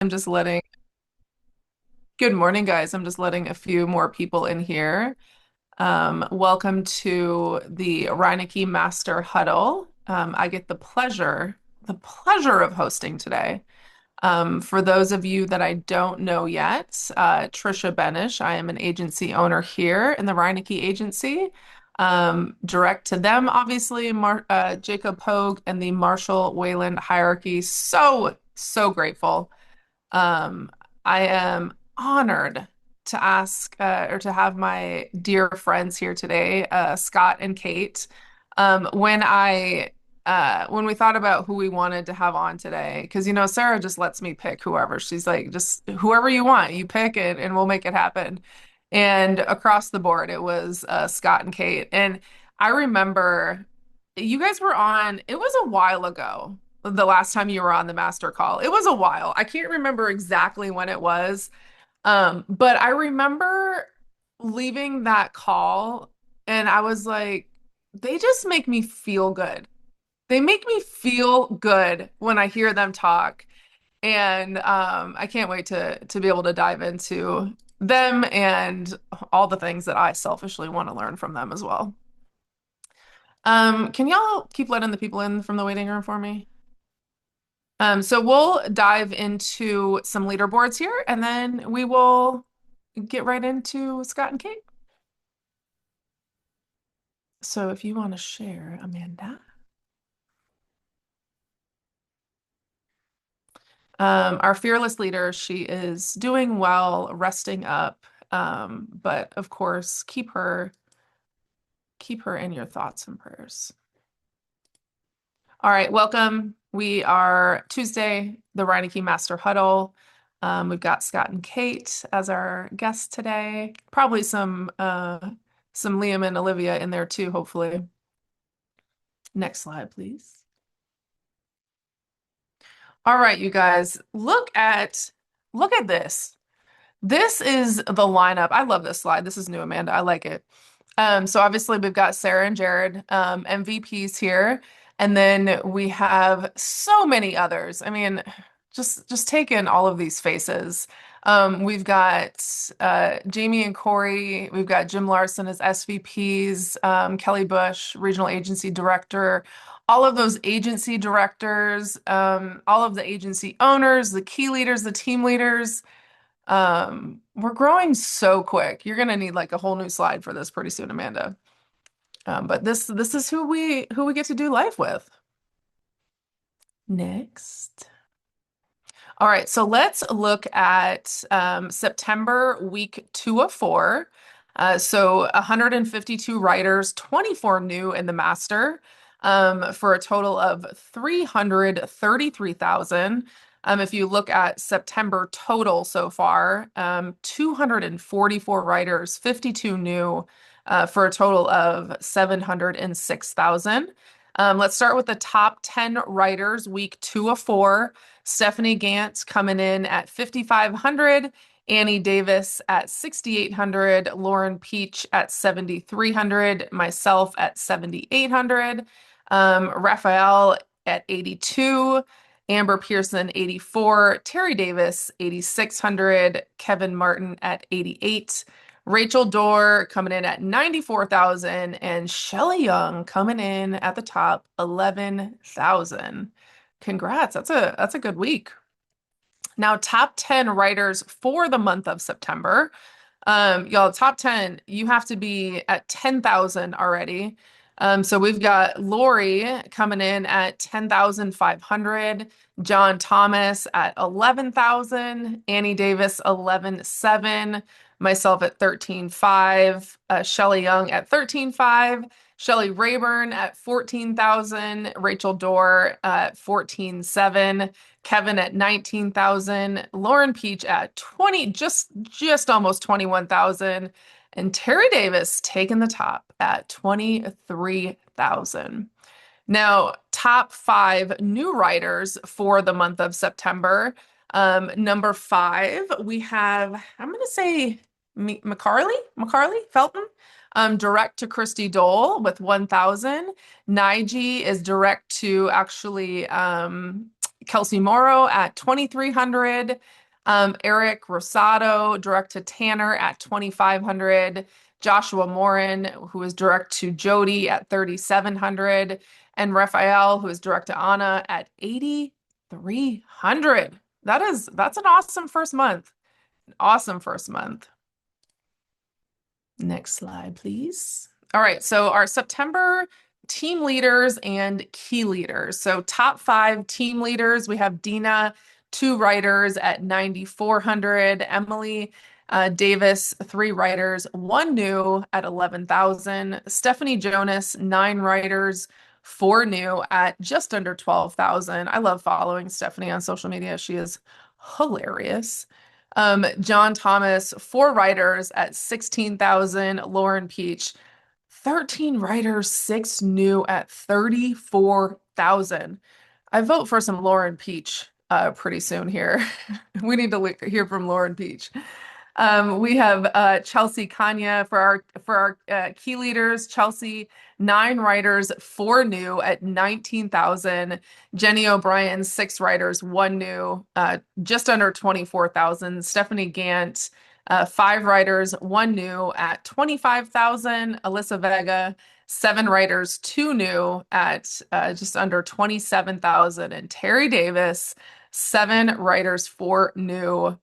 I'm just letting, good morning, guys. I'm just letting a few more people in here. Welcome to the Reineke Master Huddle. I get the pleasure of hosting today. For those of you that I don't know yet, Trisha Benish, I am an agency owner here in the Reineke Agency. Direct to them, obviously, Jacob Hogue and the Marshall Wayland hierarchy. So grateful. Um, I am honored to ask or to have my dear friends here today, Scott and Kate. When we thought about who we wanted to have on today, because Sarah just lets me pick whoever. She's like, just whoever you want, you pick it, and we'll make it happen. And across the board, it was Scott and Kate. And I remember you guys were on. It was a while ago the last time you were on the master call. It was a while. I can't remember exactly when it was. But I remember leaving that call and I was like, they just make me feel good. They make me feel good when I hear them talk. And I can't wait to be able to dive into them and all the things that I selfishly want to learn from them as well. Can y'all keep letting the people in from the waiting room for me? So we'll dive into some leaderboards here, and then we will get right into Scott and Kate. So if you want to share, Amanda. Our fearless leader, she is doing well, resting up. But of course, keep her in your thoughts and prayers. All right, welcome. We are Tuesday, the Reineke Master Huddle. We've got Scott and Kate as our guests today. Probably some Liam and Olivia in there too, hopefully. Next slide, please. All right, you guys, look at this. This is the lineup. I love this slide. This is new, Amanda. I like it. So obviously we've got Sarah and Jared, MVPs here, and then we have so many others. I mean, just take in all of these faces. We've got Jamie and Corey. We've got Jim Larson as SVPs, Kelly Bush, Regional Agency Director, all of those agency directors, all of the agency owners, the key leaders, the team leaders. We're growing so quick. You're gonna need like a whole new slide for this pretty soon, Amanda. But this is who we get to do life with. Next. All right, so let's look at September week 2 of 4. So 152 writers, 24 new in the master, for a total of 333,000. If you look at September total so far, 244 writers, 52 new, for a total of 706,000. Let's start with the top 10 writers, week 2 of 4. Stephanie Gantz coming in at 5,500, Annie Davis at 6,800, Lauren Peach at 7,300, myself at 7,800, Raphael at 82, Amber Pearson 84, Terry Davis 8,600, Kevin Martin at 88. Rachel Dorr coming in at 94,000 and Shelly Young coming in at the top 11,000. Congrats. That's a good week. Now, top 10 writers for the month of September. Y'all, top 10, you have to be at 10,000 already. So we've got Lori coming in at 10,500, John Thomas at 11,000, Annie Davis 11,700, myself at 13,500, Shelly Young at 13,500, Shelly Rayburn at 14,000, Rachel Dorr at 14,700, Kevin at 19,000, Lauren Peach at 20, just almost 21,000, and Terry Davis taking the top at 23,000. Now, top 5 new writers for the month of September. Number 5, we have, I'm going to say McCarley Felton, direct to Christy Dole with 1,000. Nige is direct to actually Kelsey Morrow at 2,300. Eric Rosado, direct to Tanner at 2,500. Joshua Morin, who is direct to Jody at 3,700. And Raphael, who is direct to Anna at 8,300. That's an awesome first month. Awesome first month. Next slide, please. All right, so our September team leaders and key leaders. So top 5 team leaders, we have Dina, 2 writers at 9,400. Emily Davis, 3 writers, 1 new at 11,000. Stephanie Jonas, 9 writers, 4 new at just under 12,000. I love following Stephanie on social media. She is hilarious. John Thomas, 4 writers at 16,000. Lauren Peach, 13 writers, 6 new at 34,000. I vote for some Lauren Peach pretty soon here. We need to hear from Lauren Peach. We have Chelsea Kanya for our key leaders. Chelsea, 9 writers, 4 new at 19,000. Jenny O'Brien, 6 writers, 1 new, just under 24,000. Stephanie Gant, 5 writers, 1 new at 25,000. Alyssa Vega, 7 writers, 2 new at just under 27,000. And Terry Davis, 7 writers, 4 new.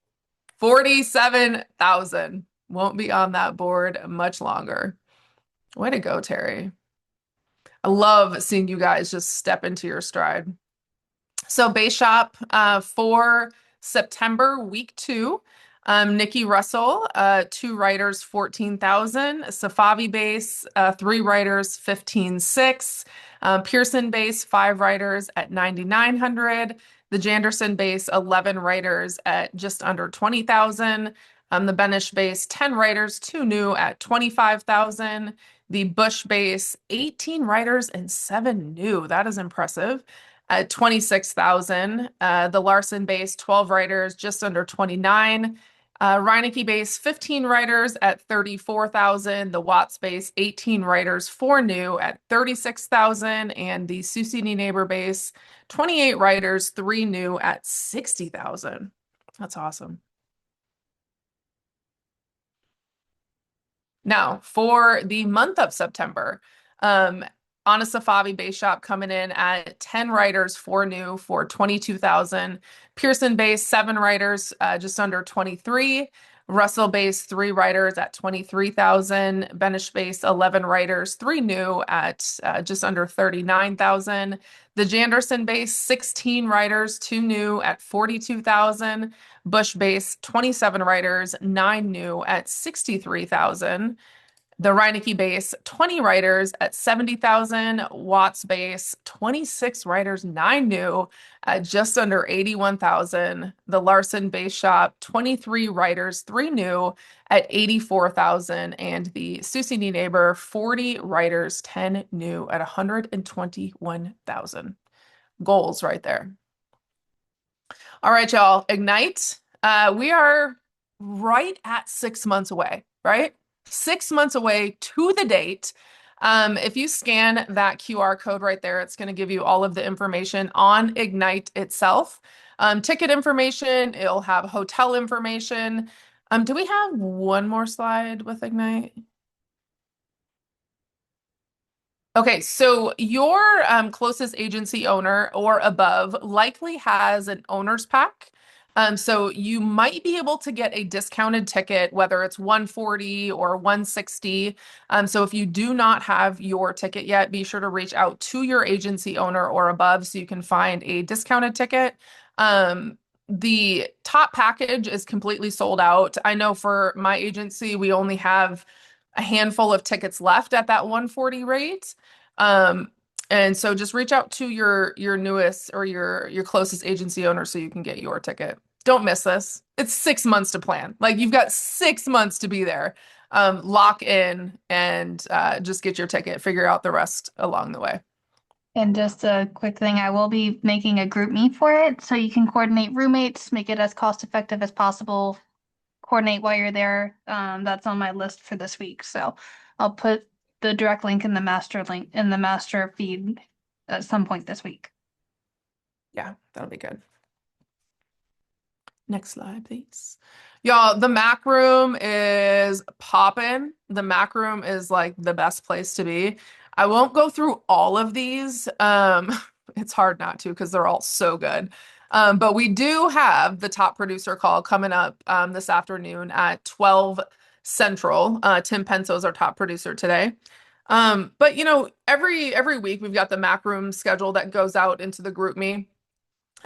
47,000. Won't be on that board much longer. Way to go, Terry. I love seeing you guys just step into your stride. So base shop for September week 2. Nikki Russell, 2 writers, 14,000. Safavi base, 3 writers, 15,600. Pearson base, 5 writers at 9,900. The Janderson base, 11 writers at just under 20,000. The Benish base, 10 writers, 2 new at 25,000. The Bush base, 18 writers and 7 new. That is impressive at 26,000. The Larson base, 12 writers, just under 29. Reineke base, 15 writers at 34,000. The Watts base, 18 writers, 4 new at 36,000. And the Susie Neighbor base, 28 writers, 3 new at 60,000. That's awesome. Now, for the month of September, Anna Safavi base shop coming in at 10 writers, 4 new for 22,000. Pearson base, 7 writers, just under 23. Russell base, 3 writers at 23,000. Benish base, 11 writers, 3 new at just under 39,000. The Janderson base, 16 writers, 2 new at 42,000. Bush base, 27 writers, 9 new at 63,000. The Reineke base, 20 writers at 70,000. Watts base, 26 writers, 9 new at just under 81,000. The Larson base shop, 23 writers, 3 new at 84,000. And the Susie Neighbor, 40 writers, 10 new at 121,000. Goals right there. All right, y'all, Ignite. We are right at 6 months away, right? 6 months away to the date. If you scan that QR code right there, it's going to give you all of the information on Ignite itself. Ticket information, it'll have hotel information. Do we have one more slide with Ignite? Okay, so your closest agency owner or above likely has an owner's pack. So you might be able to get a discounted ticket, whether it's 140 or 160. So if you do not have your ticket yet, be sure to reach out to your agency owner or above so you can find a discounted ticket. The top package is completely sold out. I know for my agency, we only have a handful of tickets left at that 140 rate. And so just reach out to your newest or your closest agency owner so you can get your ticket. Don't miss this. It's 6 months to plan. Like you've got 6 months to be there. Lock in and just get your ticket. Figure out the rest along the way. And just a quick thing, I will be making a group meet for it, so you can coordinate roommates, make it as cost effective as possible, coordinate while you're there. That's on my list for this week. So I'll put the direct link in the master feed at some point this week. Yeah, that'll be good. Next slide, please. Y'all, the Mac room is popping. The Mac room is like the best place to be. I won't go through all of these. It's hard not to because they're all so good. But we do have the top producer call coming up this afternoon at 12 Central. Tim Penso is our top producer today. But every week we've got the Mac room schedule that goes out into the group me.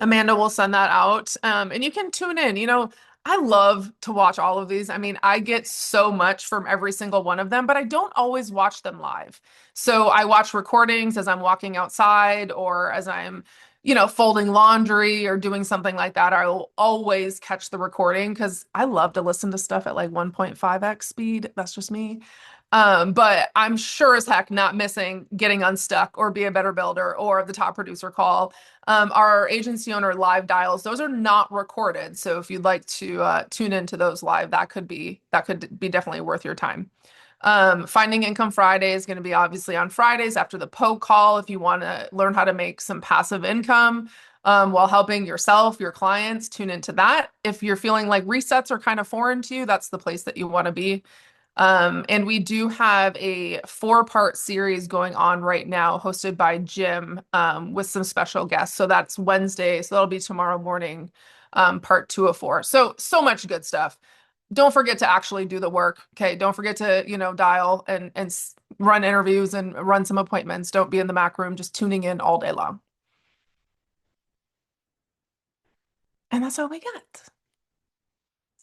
Amanda will send that out. And you can tune in. I love to watch all of these. I mean, I get so much from every single one of them, but I don't always watch them live. So I watch recordings as I'm walking outside or as I'm, folding laundry or doing something like that. I'll always catch the recording because I love to listen to stuff at like 1.5x speed. That's just me. But I'm sure as heck not missing getting unstuck or be a better builder or the top producer call. Our agency owner live dials, those are not recorded. So if you'd like to tune into those live, that could be definitely worth your time. Finding Income Friday is going to be obviously on Fridays after the PO call if you want to learn how to make some passive income while helping yourself, your clients, tune into that. If you're feeling like resets are kind of foreign to you, that's the place that you want to be. And we do have a 4-part series going on right now, hosted by Jim, with some special guests. So that's Wednesday. So that'll be tomorrow morning, part 2 of 4. So much good stuff. Don't forget to actually do the work. Okay. Don't forget to, dial and run interviews and run some appointments. Don't be in the Mac room just tuning in all day long. And that's all we got.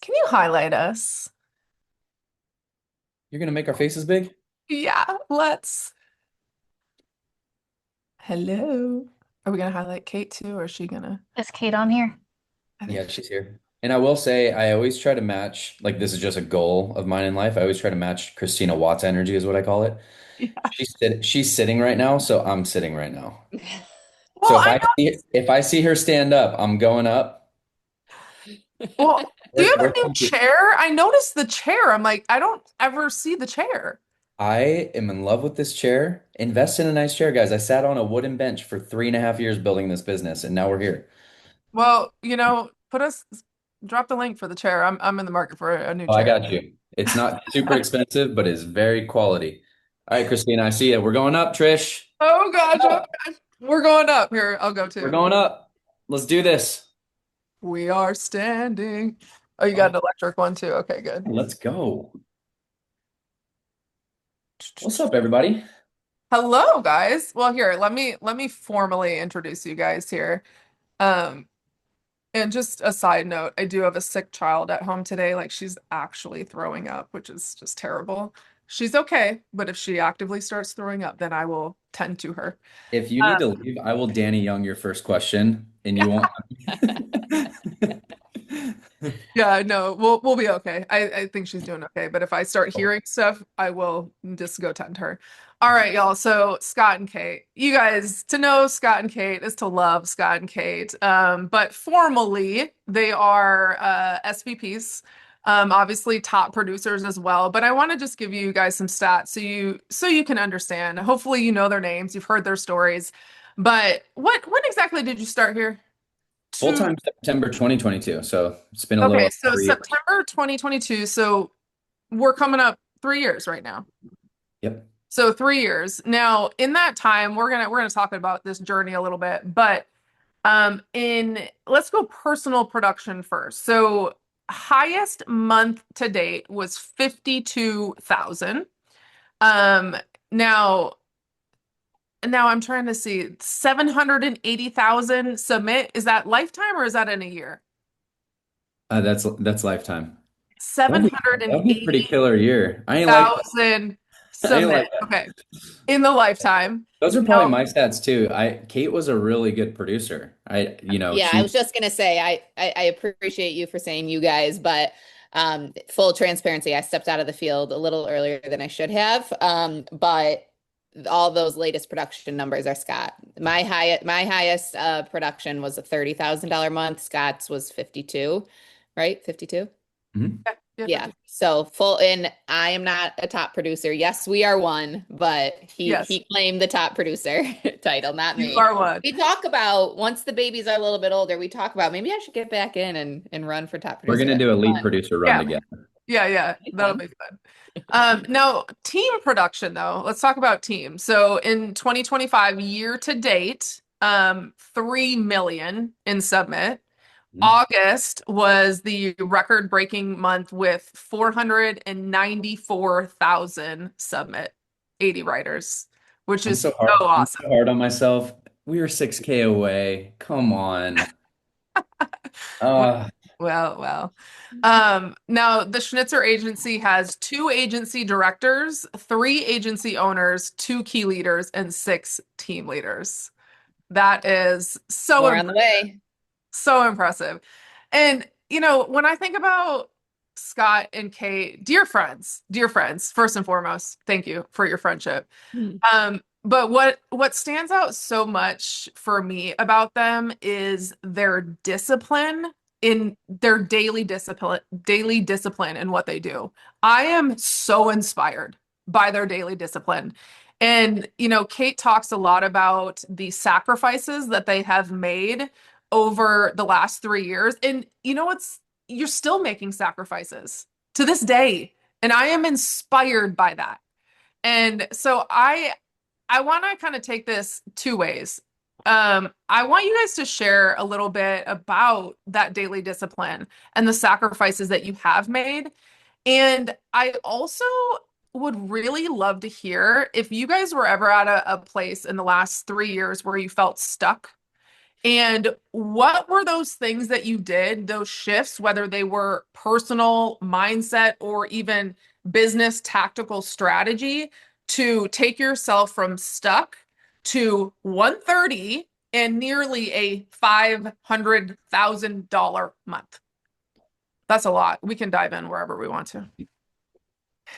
Can you highlight us? You're gonna make our faces big? Yeah, let's. Hello. Are we gonna highlight Kate too, or is she gonna? Is Kate on here? I think Yeah, she's here. And I will say, I always try to match, like this is just a goal of mine in life. I always try to match Christina Watt's energy, is what I call it. yeah. She's sitting right now, so I'm sitting right now. Well, So I if I see her stand up, I'm going up. well, do you have We're a new comfy. chair? I noticed the chair. I'm like, I don't ever see the chair. I am in love with this chair. Invest in a nice chair, guys. I sat on a wooden bench for 3.5 years building this business, and now we're here. Well, drop the link for the chair. I'm in the market for a new Oh, I chair. got you. It's not super expensive, but it's very quality. All right, Christina, I see it. We're going up, Trish. Oh gosh, oh Up. gosh. We're going up here. I'll go We're too. going up. Let's do this. We are standing. Oh, you got Oh, an electric one too. Okay, good. let's go. What's up, everybody? Hello, guys. Well, here, let me formally introduce you guys here. Um, And just a side note, I do have a sick child at home today. Like she's actually throwing up, which is just terrible. She's okay, but if she actively starts throwing up, then I will tend to her. If you Uh, need to leave, I will Danny Young your first question, and you won't. Yeah, no, we'll be okay. I think she's doing okay, but if I start hearing stuff, I will just go tend her. All right, y'all. So Scott and Kate, you guys to know Scott and Kate is to love Scott and Kate. But formally, they are SVPs, obviously top producers as well. But I want to just give you guys some stats so you can understand. Hopefully, you know their names, you've heard their stories. But when exactly did you start here? Two. Full-time September 2022. So it's been a little Okay, over so 3 years. September 2022. So we're coming up 3 years right now. Yep. So 3 years. Now, in that time, we're gonna talk about this journey a little bit, but in let's go personal production first. So highest month to date was 52,000. Um, now now I'm trying to see 780,000 submit. Is that lifetime or is that in a year? That's lifetime. That'll be a pretty 780,000 killer year. I ain't like that. I ain't submit. like that. Okay. In the lifetime. Those are probably Now, my stats too. Kate was a really good producer. Yeah, I She was just gonna say I appreciate you for saying you guys, but full transparency, I stepped out of the field a little earlier than I should have. But all those latest production numbers are Scott. My highest production was a $30,000 month. Scott's was 52, right? 52. Mhm. Yeah, Yeah. So full, and I am not a top producer. Yes, we are one, but yes, he claimed the top producer title, not you me. are one. We talk about once the babies are a little bit older, we talk about maybe I should get back in and run for top We're producer. gonna That'd do a be lead fun. producer run Yeah, together. yeah, Be that'll fun. be fun. Now, team production, though, let's talk about team. So in 2025, year to date, 3 million in submit. Mhm. August was the record-breaking month with 494,000 submit, 80 writers, which is so I'm awesome. so hard on myself. We were 6K away. Come on. Uh, Well. Now the Schnitzer agency has 2 agency directors, 3 agency owners, 2 key leaders, and 6 team leaders. That is so More on the way. so impressive. And when I think about Scott and Kate, dear friends, first and foremost, thank you for your friendship. Hmm. But what stands out so much for me about them is their discipline in their daily discipline in what they do. I am so inspired by their daily discipline. And Kate talks a lot about the sacrifices that they have made over the last 3 years. And you're still making sacrifices to this day. And I am inspired by that. And so I want to kind of take this 2 ways. I want you guys to share a little bit about that daily discipline and the sacrifices that you have made. And I also would really love to hear if you guys were ever at a place in the last 3 years where you felt stuck. And what were those things that you did, those shifts, whether they were personal mindset or even business tactical strategy to take yourself from stuck to 130 and nearly a $500,000 month? That's a lot. We can dive in wherever we want to.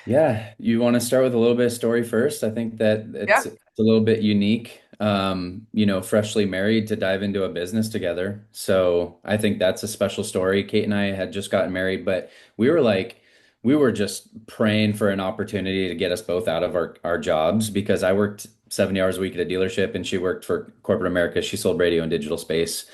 Yeah, you want to start with a little bit of story first. I think that Yeah. it's a little bit unique, freshly married to dive into a business together. So I think that's a special story. Kate and I had just gotten married, but we were just praying for an opportunity to get us both out of our jobs because I worked 70 hours a week at a dealership and she worked for corporate America. She sold radio and digital space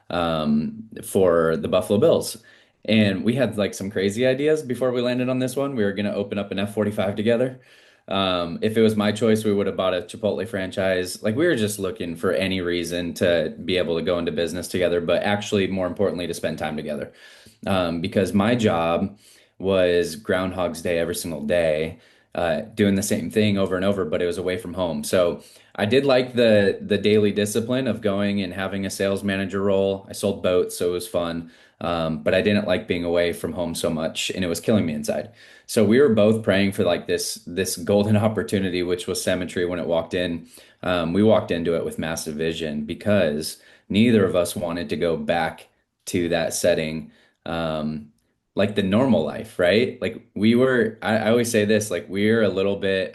for the Buffalo Bills. And we had like some crazy ideas before we landed on this one. We were going to open up an F-45 together. If it was my choice, we would have bought a Chipotle franchise. Like we were just looking for any reason to be able to go into business together, but actually more importantly, to spend time together. Because my job was Groundhog's Day every single day, doing the same thing over and over, but it was away from home. So I did like the daily discipline of going and having a sales manager role. I sold boats, so it was fun. But I didn't like being away from home so much, and it was killing me inside. So we were both praying for like this golden opportunity, which was Cemetery when it walked in. We walked into it with massive vision because neither of us wanted to go back to that setting, um, like the normal life, right? Like I always say this, like we're a little bit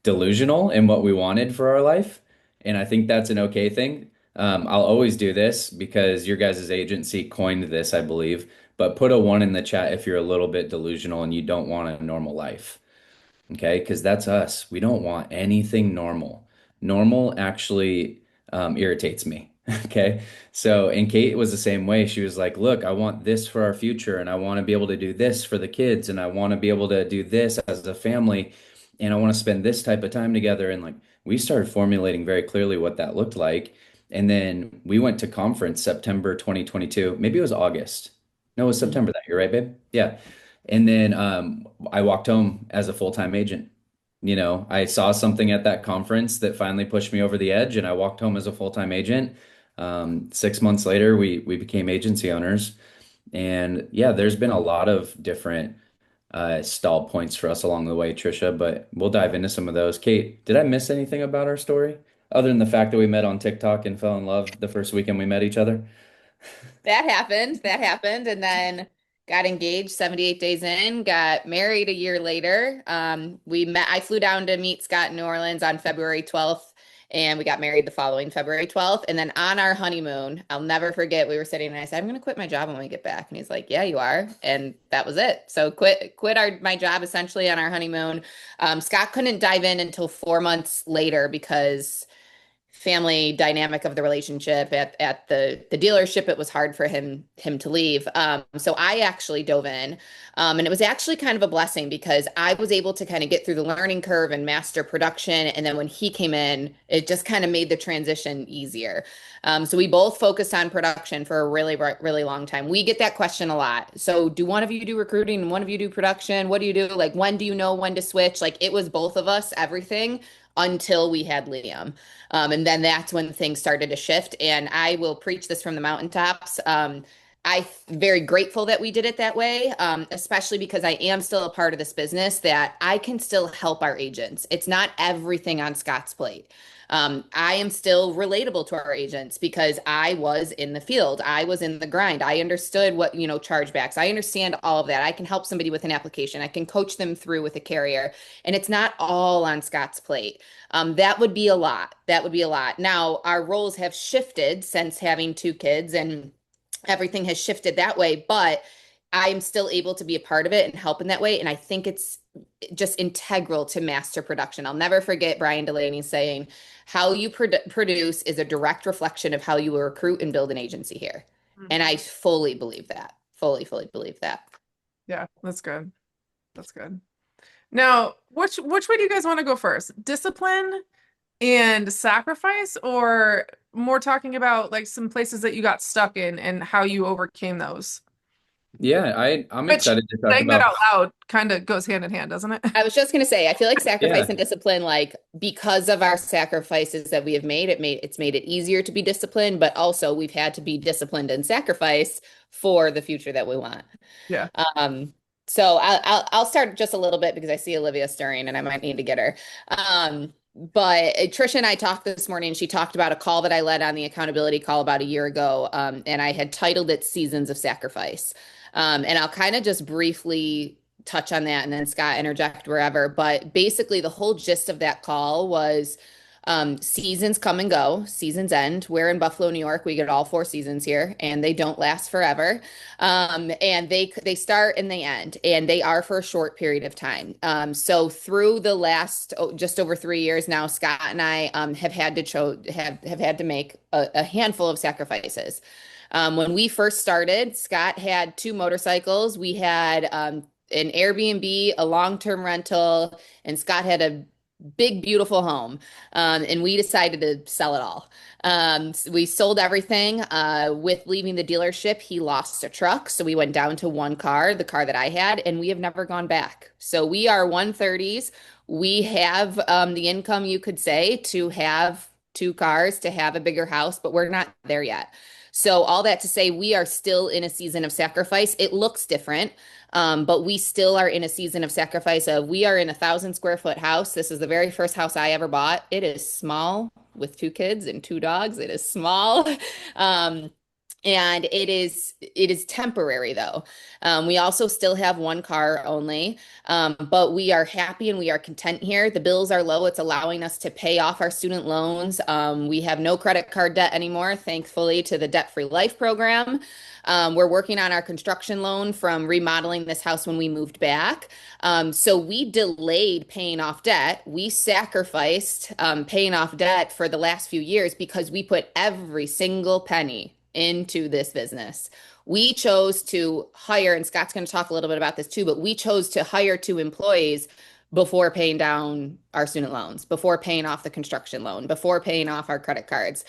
delusional in what we wanted for our life. And I think that's an okay thing. I'll always do this because your guys' agency coined this, I believe. But put a 1 in the chat if you're a little bit delusional and you don't want a normal life. Okay, because that's us. We don't want anything normal. Normal actually irritates me. Okay, so and Kate was the same way. She was like, "Look, I want this for our future, and I want to be able to do this for the kids, and I want to be able to do this as a family, and I want to spend this type of time together." And like we started formulating very clearly what that looked like. And then we went to conference September 2022. Maybe it was August. No, it was Mhm. September that year, right, babe? Yeah. And then I walked home as a full-time agent. I saw something at that conference that finally pushed me over the edge, and I walked home as a full-time agent. 6 months later, we became agency owners. And yeah, there's been a lot of different stall points for us along the way, Trisha, but we'll dive into some of those. Kate, did I miss anything about our story other than the fact that we met on TikTok and fell in love the first weekend we met each other? That happened. That happened. And then got engaged 78 days in, got married a year later. We met, I flew down to meet Scott in New Orleans on February 12th. and we got married the following February 12th. And then on our honeymoon, I'll never forget, we were sitting and I said, I'm going to quit my job when we get back. And he's like, yeah, you are. And that was it. So quit my job essentially on our honeymoon. Scott couldn't dive in until 4 months later because family dynamic of the relationship at the dealership, it was hard for him to leave. So I actually dove in, and it was actually kind of a blessing because I was able to kind of get through the learning curve and master production. And then when he came in, it just kind of made the transition easier. So we both focused on production for a really, really long time. We get that question a lot. So do one of you do recruiting and one of you do production? What do you do? Like, when do you know when to switch? Like, it was both of us, everything until we had Liam. And then that's when things started to shift. And I will preach this from the mountaintops. I'm very grateful that we did it that way, especially because I am still a part of this business that I can still help our agents. It's not everything on Scott's plate. I am still relatable to our agents because I was in the field. I was in the grind. I understood what, chargebacks. I understand all of that. I can help somebody with an application. I can coach them through with a carrier. And it's not all on Scott's plate. That would be a lot. That would be a lot. Now, our roles have shifted since having two kids and everything has shifted that way, but I'm still able to be a part of it and help in that way. And I think it's just integral to master production. I'll never forget Brian Delaney saying, how you produce is a direct reflection of how you recruit and build an agency here. And I fully believe that. Fully believe that. Yeah, that's good. That's good. Now, which way do you guys want to go first? Discipline and sacrifice, or more talking about like some places that you got stuck in and how you overcame those? Yeah, I'm Which, excited to talk saying that about. out loud kind of goes hand in hand, doesn't it? I was just going to say, I feel like sacrifice Yeah, and discipline, like because of our sacrifices that we have made, it's made it easier to be disciplined, but also we've had to be disciplined and sacrifice for the future that we want. Yeah. So I'll start just a little bit because I see Olivia stirring and I might need to get her. But Trisha and I talked this morning. She talked about a call that I led on the accountability call about a year ago. And I had titled it Seasons of Sacrifice. And I'll kind of just briefly touch on that and then Scott interject wherever. But basically the whole gist of that call was seasons come and go, seasons end. We're in Buffalo, New York. We get all 4 seasons here, and they don't last forever. And they start and they end, and they are for a short period of time. So through the last just over 3 years now, Scott and I have had to make a handful of sacrifices. When we first started, Scott had 2 motorcycles. We had an Airbnb, a long-term rental, and Scott had a big, beautiful home. And we decided to sell it all. So we sold everything. With leaving the dealership, he lost a truck. So we went down to one car, the car that I had, and we have never gone back. So we are 130s. We have the income, you could say, to have 2 cars, to have a bigger house, but we're not there yet. So all that to say, we are still in a season of sacrifice. It looks different. But we still are in a season of sacrifice of we are in a 1,000 square foot house. This is the very first house I ever bought. It is small with 2 kids and 2 dogs. It is small. And it is temporary though. We also still have 1 car only, but we are happy and we are content here. The bills are low. It's allowing us to pay off our student loans. We have no credit card debt anymore, thankfully, to the debt-free life program. We're working on our construction loan from remodeling this house when we moved back. So we delayed paying off debt. We sacrificed paying off debt for the last few years because we put every single penny into this business. We chose to hire, and Scott's going to talk a little bit about this too, but we chose to hire 2 employees before paying down our student loans, before paying off the construction loan, before paying off our credit cards.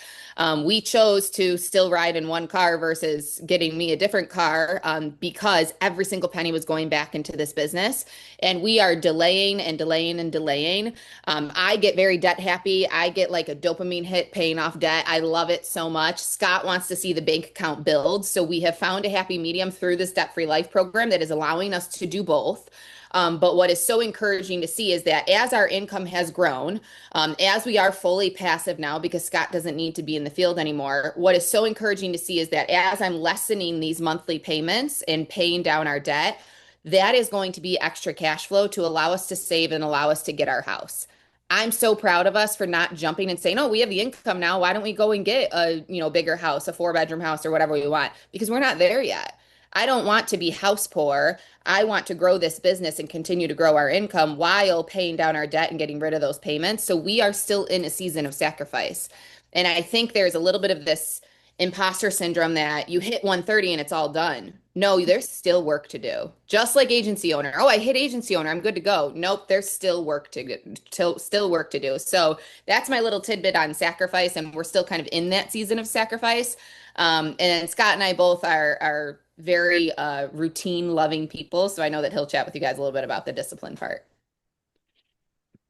We chose to still ride in 1 car versus getting me a different car because every single penny was going back into this business. And we are delaying and delaying and delaying. I get very debt happy. I get like a dopamine hit paying off debt. I love it so much. Scott wants to see the bank account build. So we have found a happy medium through this debt-free life program that is allowing us to do both. But what is so encouraging to see is that as our income has grown, as we are fully passive now because Scott doesn't need to be in the field anymore, what is so encouraging to see is that as I'm lessening these monthly payments and paying down our debt, that is going to be extra cash flow to allow us to save and allow us to get our house. I'm so proud of us for not jumping and saying, "Oh, we have the income now. Why don't we go and get a, bigger house, a 4-bedroom house or whatever we want?" Because we're not there yet. I don't want to be house poor. I want to grow this business and continue to grow our income while paying down our debt and getting rid of those payments. So we are still in a season of sacrifice. And I think there's a little bit of this imposter syndrome that you hit 130 and it's all done. No, there's still work to do. Just like agency owner. Oh, I hit agency owner. I'm good to go. Nope, there's still work to get, still work to do. So that's my little tidbit on sacrifice, and we're still kind of in that season of sacrifice. And Scott and I both are very routine loving people, so I know that he'll chat with you guys a little bit about the discipline part.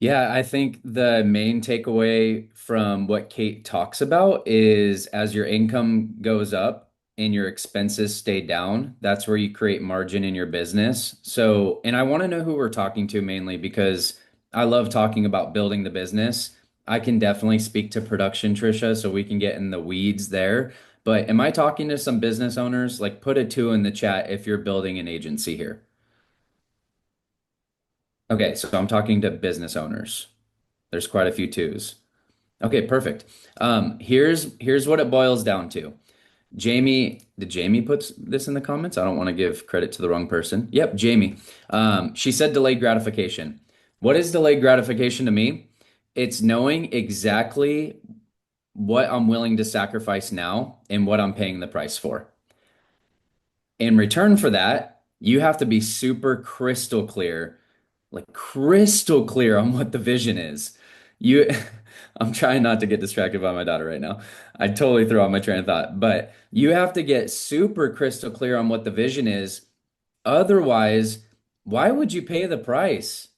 Yeah, I think the main takeaway from what Kate talks about is as your income goes up and your expenses stay down, that's where you create margin in your business. So, and I want to know who we're talking to mainly because I love talking about building the business. I can definitely speak to production, Trisha, so we can get in the weeds there. But am I talking to some business owners? Like, put a two in the chat if you're building an agency here. Okay, so I'm talking to business owners. There's quite a few twos. Okay, perfect. Here's what it boils down to. Jamie, did Jamie put this in the comments? I don't want to give credit to the wrong person. Yep, Jamie. She said delayed gratification. What is delayed gratification to me? It's knowing exactly what I'm willing to sacrifice now and what I'm paying the price for. In return for that, you have to be super crystal clear, like crystal clear on what the vision is. You, I'm trying not to get distracted by my daughter right now. I totally threw out my train of thought, but you have to get super crystal clear on what the vision is. Otherwise, why would you pay the price?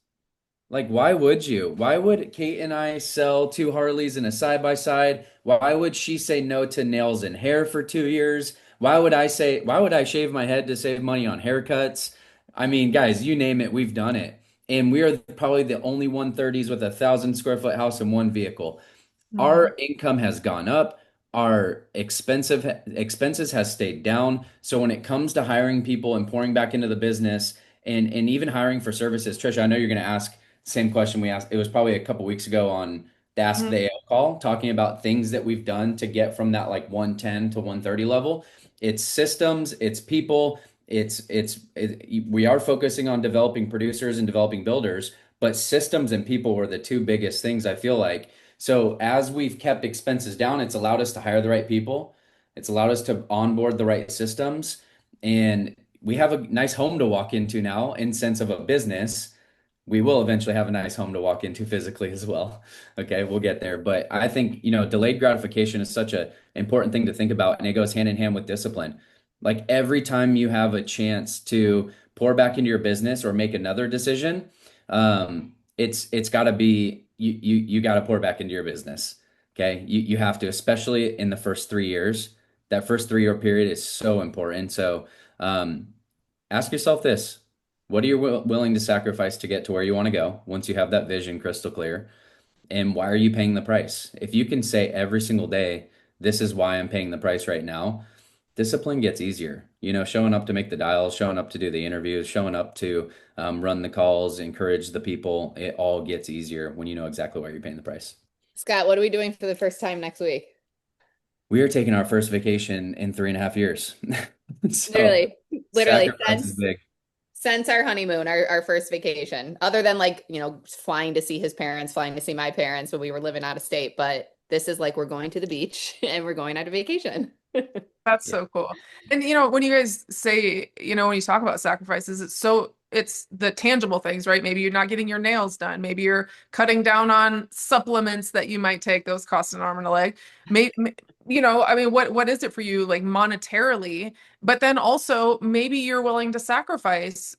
Like, why would you? Why would Kate and I sell two Harleys and a side by side? Why would she say no to nails and hair for 2 years? Why would I shave my head to save money on haircuts? I mean, guys, you name it, we've done it. And we are probably the only 130s with 1,000 square foot house and one vehicle. Mhm. Our income has gone up. Our expenses has stayed down. So when it comes to hiring people and pouring back into the business and even hiring for services, Trisha, I know you're going to ask the same question we asked. It was probably a couple weeks ago on the Ask the AL call, talking about things that we've done to get from that like 110 to 130 level. It's systems, it's people, we are focusing on developing producers and developing builders, but systems and people were the two biggest things I feel like. So as we've kept expenses down, it's allowed us to hire the right people. It's allowed us to onboard the right systems. And we have a nice home to walk into now in sense of a business. We will eventually have a nice home to walk into physically as well. Okay, we'll get there. But I think, delayed gratification is such an important thing to think about, and it goes hand in hand with discipline. Like every time you have a chance to pour back into your business or make another decision, it's got to be you got to pour back into your business. Okay, you have to, especially in the first 3 years. That first 3 year period is so important. So ask yourself this: what are you willing to sacrifice to get to where you want to go once you have that vision crystal clear? And why are you paying the price? If you can say every single day, this is why I'm paying the price right now, discipline gets easier. Showing up to make the dials, showing up to do the interviews, showing up to run the calls, encourage the people, it all gets easier when you know exactly why you're paying the price. Scott, what are we doing for the first time next week? We are taking our first vacation in 3.5 years. So Literally, literally sacrifice is since big. since our honeymoon, our first vacation, other than like, flying to see his parents, flying to see my parents when we were living out of state. But this is like we're going to the beach and we're going on a vacation. That's Yeah. so cool. And when you guys say, when you talk about sacrifices, it's the tangible things, right? Maybe you're not getting your nails done. Maybe you're cutting down on supplements that you might take. Those cost an arm and a leg. Maybe, I mean, what is it for you, like monetarily? But then also maybe you're willing to sacrifice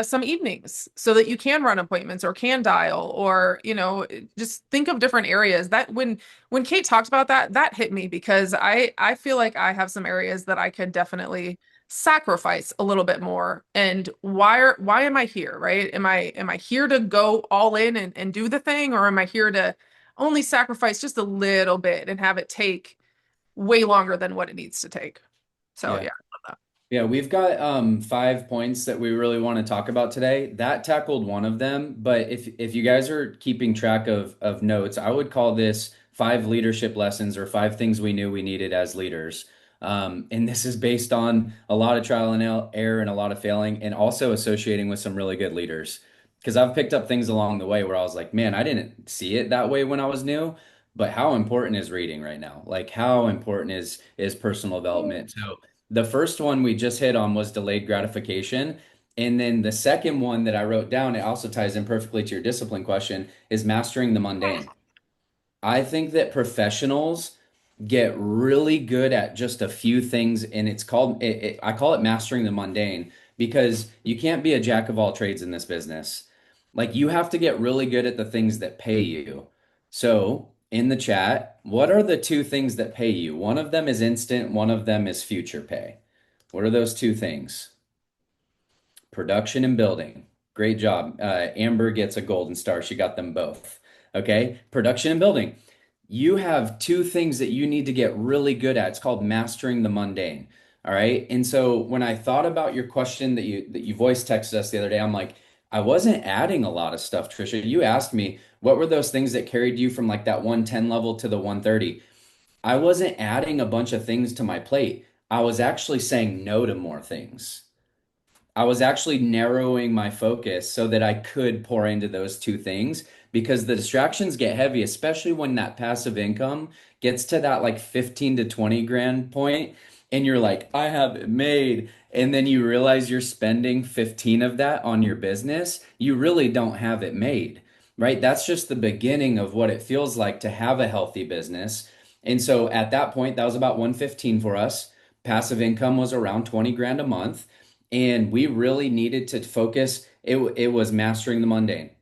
some evenings so that you can run appointments or can dial or, just think of different areas that when Kate talked about that, that hit me because I feel like I have some areas that I could definitely sacrifice a little bit more. And why am I here, right? Am I here to go all in and do the thing, or am I here to only sacrifice just a little bit and have it take way longer than what it needs to take? So Yeah. yeah, I love that. Yeah, we've got 5 points that we really want to talk about today. That tackled one of them, but if you guys are keeping track of notes, I would call this 5 leadership lessons or 5 things we knew we needed as leaders. And this is based on a lot of trial and error and a lot of failing, and also associating with some really good leaders. Because I've picked up things along the way where I was like, man, I didn't see it that way when I was new. But how important is reading right now? Like how important is personal development? So the first one we just hit on was delayed gratification. And then the second one that I wrote down, it also ties in perfectly to your discipline question, is mastering the mundane. I think that professionals get really good at just a few things, and I call it mastering the mundane because you can't be a jack of all trades in this business. Like you have to get really good at the things that pay you. So, in the chat, what are the 2 things that pay you? One of them is instant, one of them is future pay. What are those 2 things? Production and building. Great job. Amber gets a golden star. She got them both. Okay. Production and building. You have 2 things that you need to get really good at. It's called mastering the mundane. All right. And so when I thought about your question that you voice texted us the other day, I'm like, I wasn't adding a lot of stuff, Trisha. You asked me what were those things that carried you from like that 110 level to the 130. I wasn't adding a bunch of things to my plate. I was actually saying no to more things. I was actually narrowing my focus so that I could pour into those 2 things because the distractions get heavy, especially when that passive income gets to that like 15 to 20 grand point and you're like, I have it made. And then you realize you're spending 15 of that on your business. You really don't have it made, right? That's just the beginning of what it feels like to have a healthy business. And so at that point, that was about 115 for us. Passive income was around 20 grand a month and we really needed to focus. It was mastering the mundane.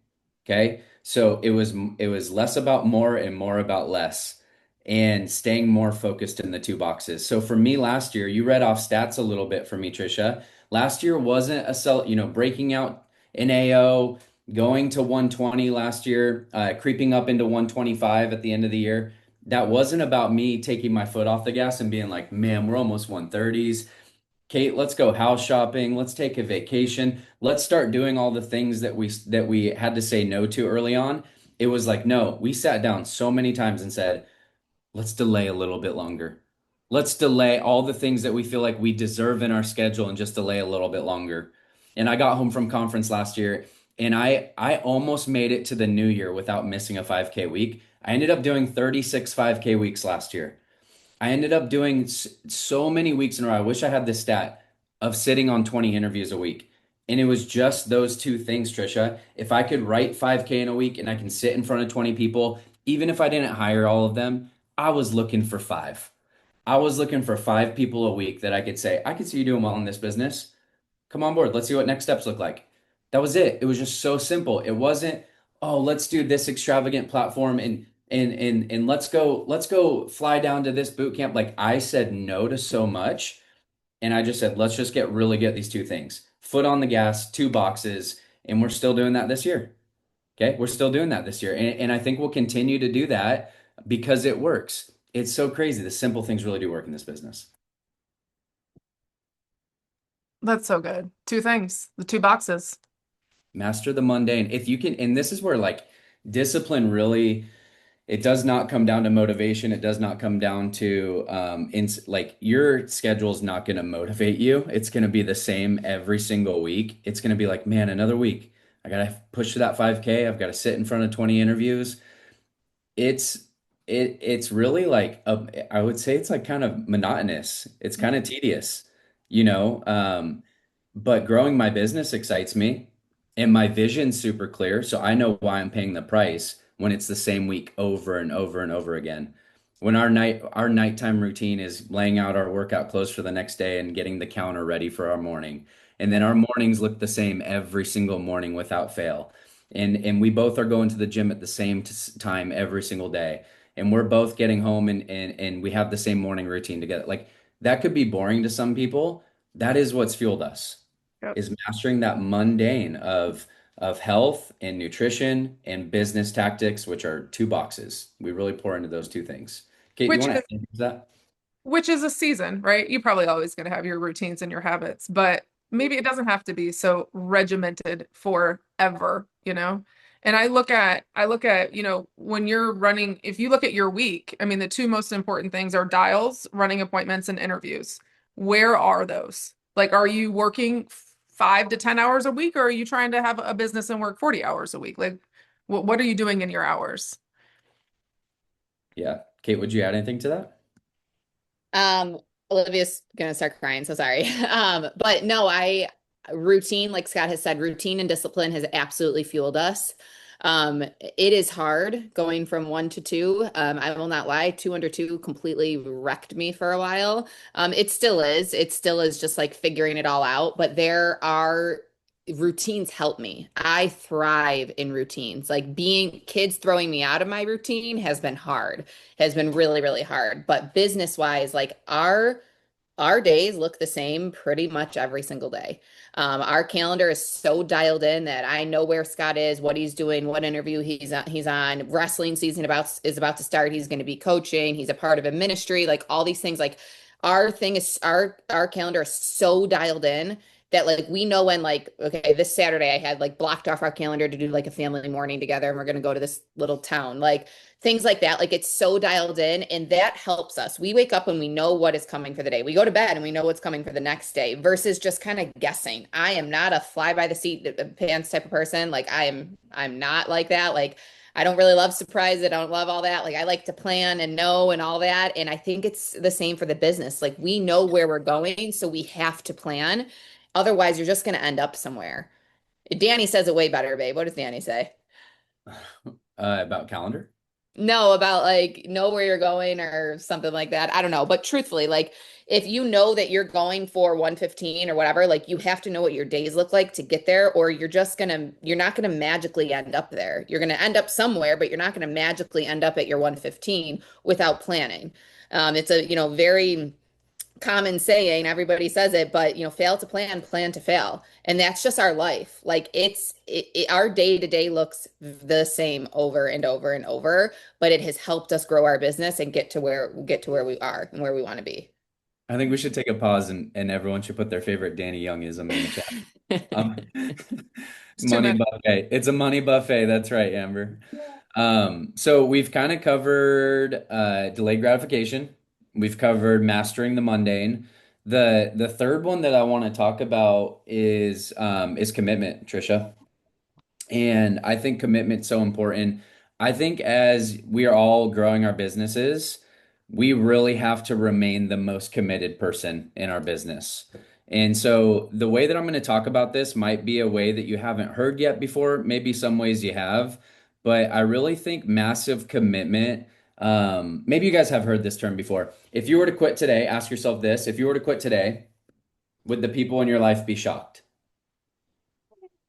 Okay. So it was less about more and more about less and staying more focused in the 2 boxes. So for me last year, you read off stats a little bit for me, Trisha. Last year wasn't breaking out in AO, going to 120 last year, creeping up into 125 at the end of the year. That wasn't about me taking my foot off the gas and being like, man, we're almost 130s. Kate, let's go house shopping. Let's take a vacation. Let's start doing all the things that we had to say no to early on. It was like, no, we sat down so many times and said, let's delay a little bit longer. Let's delay all the things that we feel like we deserve in our schedule and just delay a little bit longer. And I got home from conference last year and I almost made it to the new year without missing a 5K week. I ended up doing 36 5K weeks last year. I ended up doing so many weeks in a row. I wish I had this stat of sitting on 20 interviews a week. And it was just those 2 things, Trisha. If I could write 5K in a week and I can sit in front of 20 people, even if I didn't hire all of them, I was looking for 5. I was looking for 5 people a week that I could say, I could see you doing well in this business. Come on board. Let's see what next steps look like. That was it. It was just so simple. It wasn't, oh, let's do this extravagant platform and let's go fly down to this boot camp. Like I said no to so much. And I just said, let's just get really good at these 2 things. Foot on the gas, 2 boxes, and we're still doing that this year. Okay. We're still doing that this year. And I think we'll continue to do that because it works. It's so crazy. The simple things really do work in this business. That's so good. 2 things, the 2 boxes. Master the mundane. If you can, and this is where like discipline really, it does not come down to motivation. It does not come down to like your schedule is not going to motivate you. It's going to be the same every single week. It's going to be like, man, another week. I got to push to that 5K. I've got to sit in front of 20 interviews. It's it's really like I would say it's like kind of monotonous. It's kind of tedious, you know. But growing my business excites me, and my vision's super clear, so I know why I'm paying the price when it's the same week over and over and over again. When our nighttime routine is laying out our workout clothes for the next day and getting the counter ready for our morning. And then our mornings look the same every single morning without fail. And we both are going to the gym at the same time every single day. And we're both getting home and we have the same morning routine together. Like that could be boring to some people. That is what's fueled us, Yep. is mastering that mundane of health and nutrition and business tactics, which are 2 boxes. We really pour into those 2 things. Kate, do you Which want to is add anything to that? which is a season, right? You're probably always going to have your routines and your habits, but maybe it doesn't have to be so regimented forever, you know? And I look at, when you're running, if you look at your week, I mean, the two most important things are dials, running appointments, and interviews. Where are those? Like, are you working 5 to 10 hours a week, or are you trying to have a business and work 40 hours a week? Like, what are you doing in your hours? Yeah. Kate, would you add anything to that? Um, Olivia's gonna start crying, so sorry. But no, I routine, like Scott has said, routine and discipline has absolutely fueled us. It is hard going from one to two. I will not lie, two under two completely wrecked me for a while. It still is. It still is just like figuring it all out, but there are routines help me. I thrive in routines. Like being kids throwing me out of my routine has been hard, has been really, really hard. But business wise, like our days look the same pretty much every single day. Our calendar is so dialed in that I know where Scott is, what he's doing, what interview he's on. Wrestling season is about to start. He's going to be coaching. He's a part of a ministry. Like all these things. Like our calendar is so dialed in that like we know when like okay, this Saturday I had like blocked off our calendar to do like a family morning together, and we're going to go to this little town. Like things like that. Like it's so dialed in, and that helps us. We wake up and we know what is coming for the day. We go to bed and we know what's coming for the next day versus just kind of guessing. I am not a fly by the seat pants type of person. Like I'm not like that. Like I don't really love surprise. I don't love all that. Like I like to plan and know and all that. And I think it's the same for the business. Like we know where we're going, so we have to plan. Otherwise, you're just going to end up somewhere. Danny says it way better, babe. What does Danny say? About calendar? No, about like know where you're going or something like that. I don't know. But truthfully, like if you know that you're going for 115 or whatever, like you have to know what your days look like to get there, or you're not gonna magically end up there. You're gonna end up somewhere, but you're not gonna magically end up at your 115 without planning. It's a, very common saying, everybody says it, but fail to plan, plan to fail. And that's just our life. Like our day to day looks the same over and over and over, but it has helped us grow our business and get to where we are and where we want to be. I think we should take a pause and everyone should put their favorite Danny Youngism in the chat. Um, It's too money many. buffet. It's a money buffet. That's right, Amber. So we've kind of covered delayed gratification. We've covered mastering the mundane. The third one that I want to talk about is commitment, Trisha. And I think commitment's so important. I think as we are all growing our businesses, we really have to remain the most committed person in our business. And so the way that I'm going to talk about this might be a way that you haven't heard yet before, maybe some ways you have, but I really think massive commitment. Maybe you guys have heard this term before. If you were to quit today, ask yourself this: if you were to quit today, would the people in your life be shocked?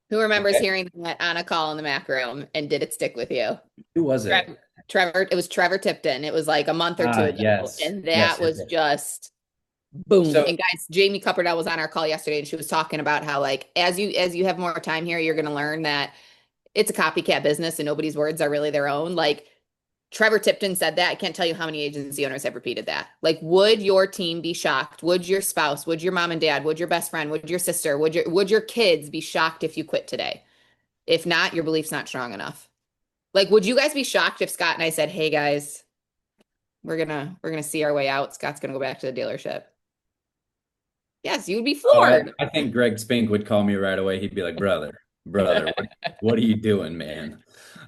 Who remembers Okay. hearing that on a call in the Mac room and did it stick with you? Who was it? Trevor, it was Trevor Tipton. It was like a month or two Ah, ago. yes. And Yes, that yes, was yes. just boom. So And guys, Jamie Cupperdell was on our call yesterday and she was talking about how like as you have more time here, you're gonna learn that it's a copycat business and nobody's words are really their own. Like Trevor Tipton said that. I can't tell you how many agency owners have repeated that. Like, would your team be shocked? Would your spouse, would your mom and dad, would your best friend, would your sister, would your kids be shocked if you quit today? If not, your belief's not strong enough. Like, would you guys be shocked if Scott and I said, "Hey guys, we're gonna see our way out. Scott's gonna go back to the dealership." Yes, you would be Oh, floored. I think Greg Spink would call me right away. He'd be like, brother, what are you doing, man?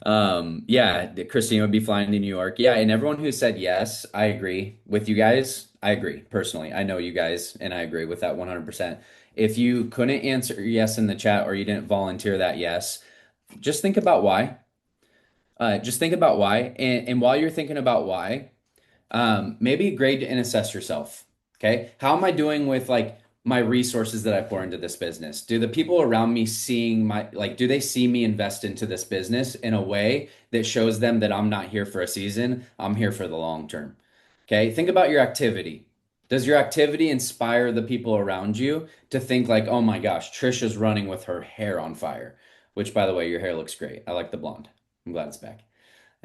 Yeah, Christine would be flying to New York. Yeah, and everyone who said yes, I agree with you guys. I agree personally. I know you guys, and I agree with that 100%. If you couldn't answer yes in the chat or you didn't volunteer that yes, just think about why. Just think about why. And while you're thinking about why, maybe grade and assess yourself. Okay. How am I doing with like my resources that I pour into this business? Do the people around me seeing do they see me invest into this business in a way that shows them that I'm not here for a season? I'm here for the long term. Okay. Think about your activity. Does your activity inspire the people around you to think like, oh my gosh, Trisha's running with her hair on fire, which by the way, your hair looks great. I like the blonde. I'm glad it's back.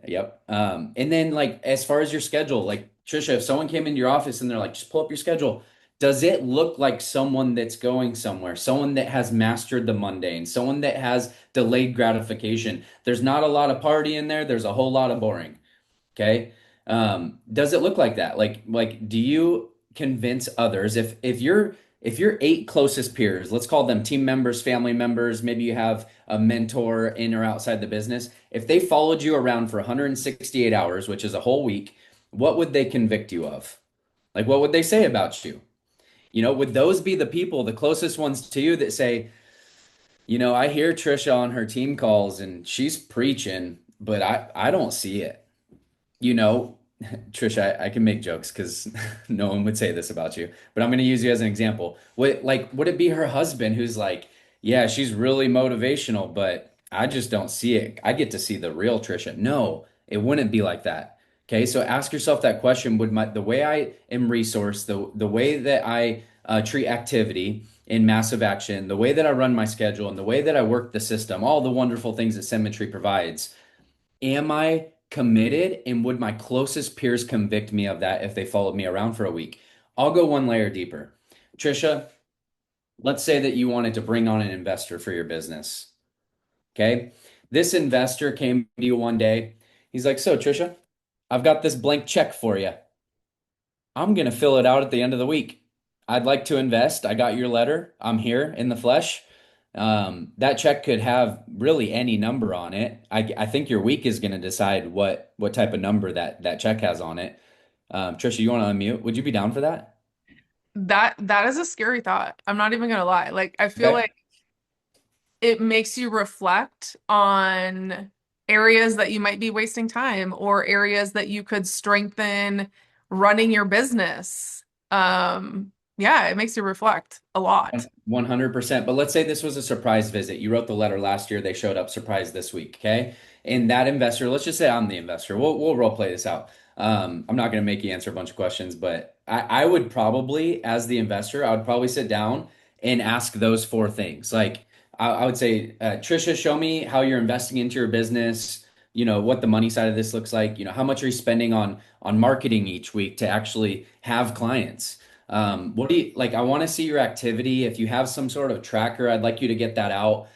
Yep. And then like as far as your schedule, like Trisha, if someone came into your office and they're like, just pull up your schedule, does it look like someone that's going somewhere, someone that has mastered the mundane, someone that has delayed gratification? There's not a lot of party in there, there's a whole lot of boring. Okay. Does it look like that? Do you convince others if your eight closest peers, let's call them team members, family members, maybe you have a mentor in or outside the business, if they followed you around for 168 hours, which is a whole week, what would they convict you of? Like, what would they say about you? Would those be the people, the closest ones to you that say, I hear Trisha on her team calls and she's preaching, but I don't see it. You know, Trish, I can make jokes because no one would say this about you, but I'm going to use you as an example. Would it be her husband who's like, yeah, she's really motivational, but I just don't see it. I get to see the real Trisha. No, it wouldn't be like that. Okay, so ask yourself that question: Would the way I am resourced, the way that I treat activity in massive action, the way that I run my schedule, and the way that I work the system, all the wonderful things that Symmetry provides, am I committed, and would my closest peers convict me of that if they followed me around for a week? I'll go one layer deeper. Trisha, let's say that you wanted to bring on an investor for your business. Okay. This investor came to you one day. He's like, so, Trisha, I've got this blank check for you. I'm going to fill it out at the end of the week. I'd like to invest. I got your letter. I'm here in the flesh. That check could have really any number on it. I think your week is going to decide what type of number that check has on it. Trisha, you want to unmute? Would you be down for that? That is a scary thought. I'm not even gonna lie. Like, I feel Okay. like it makes you reflect on areas that you might be wasting time or areas that you could strengthen running your business. Yeah, it makes you reflect a lot. 100%. But let's say this was a surprise visit. You wrote the letter last year. They showed up surprise this week. Okay. And that investor, let's just say I'm the investor. We'll role play this out. I'm not going to make you answer a bunch of questions, but I would probably, as the investor, I would probably sit down and ask those four things. Like, I would say, Trisha, show me how you're investing into your business. What the money side of this looks like. How much are you spending on marketing each week to actually have clients? What do you like? I want to see your activity. If you have some sort of tracker, I'd like you to get that out.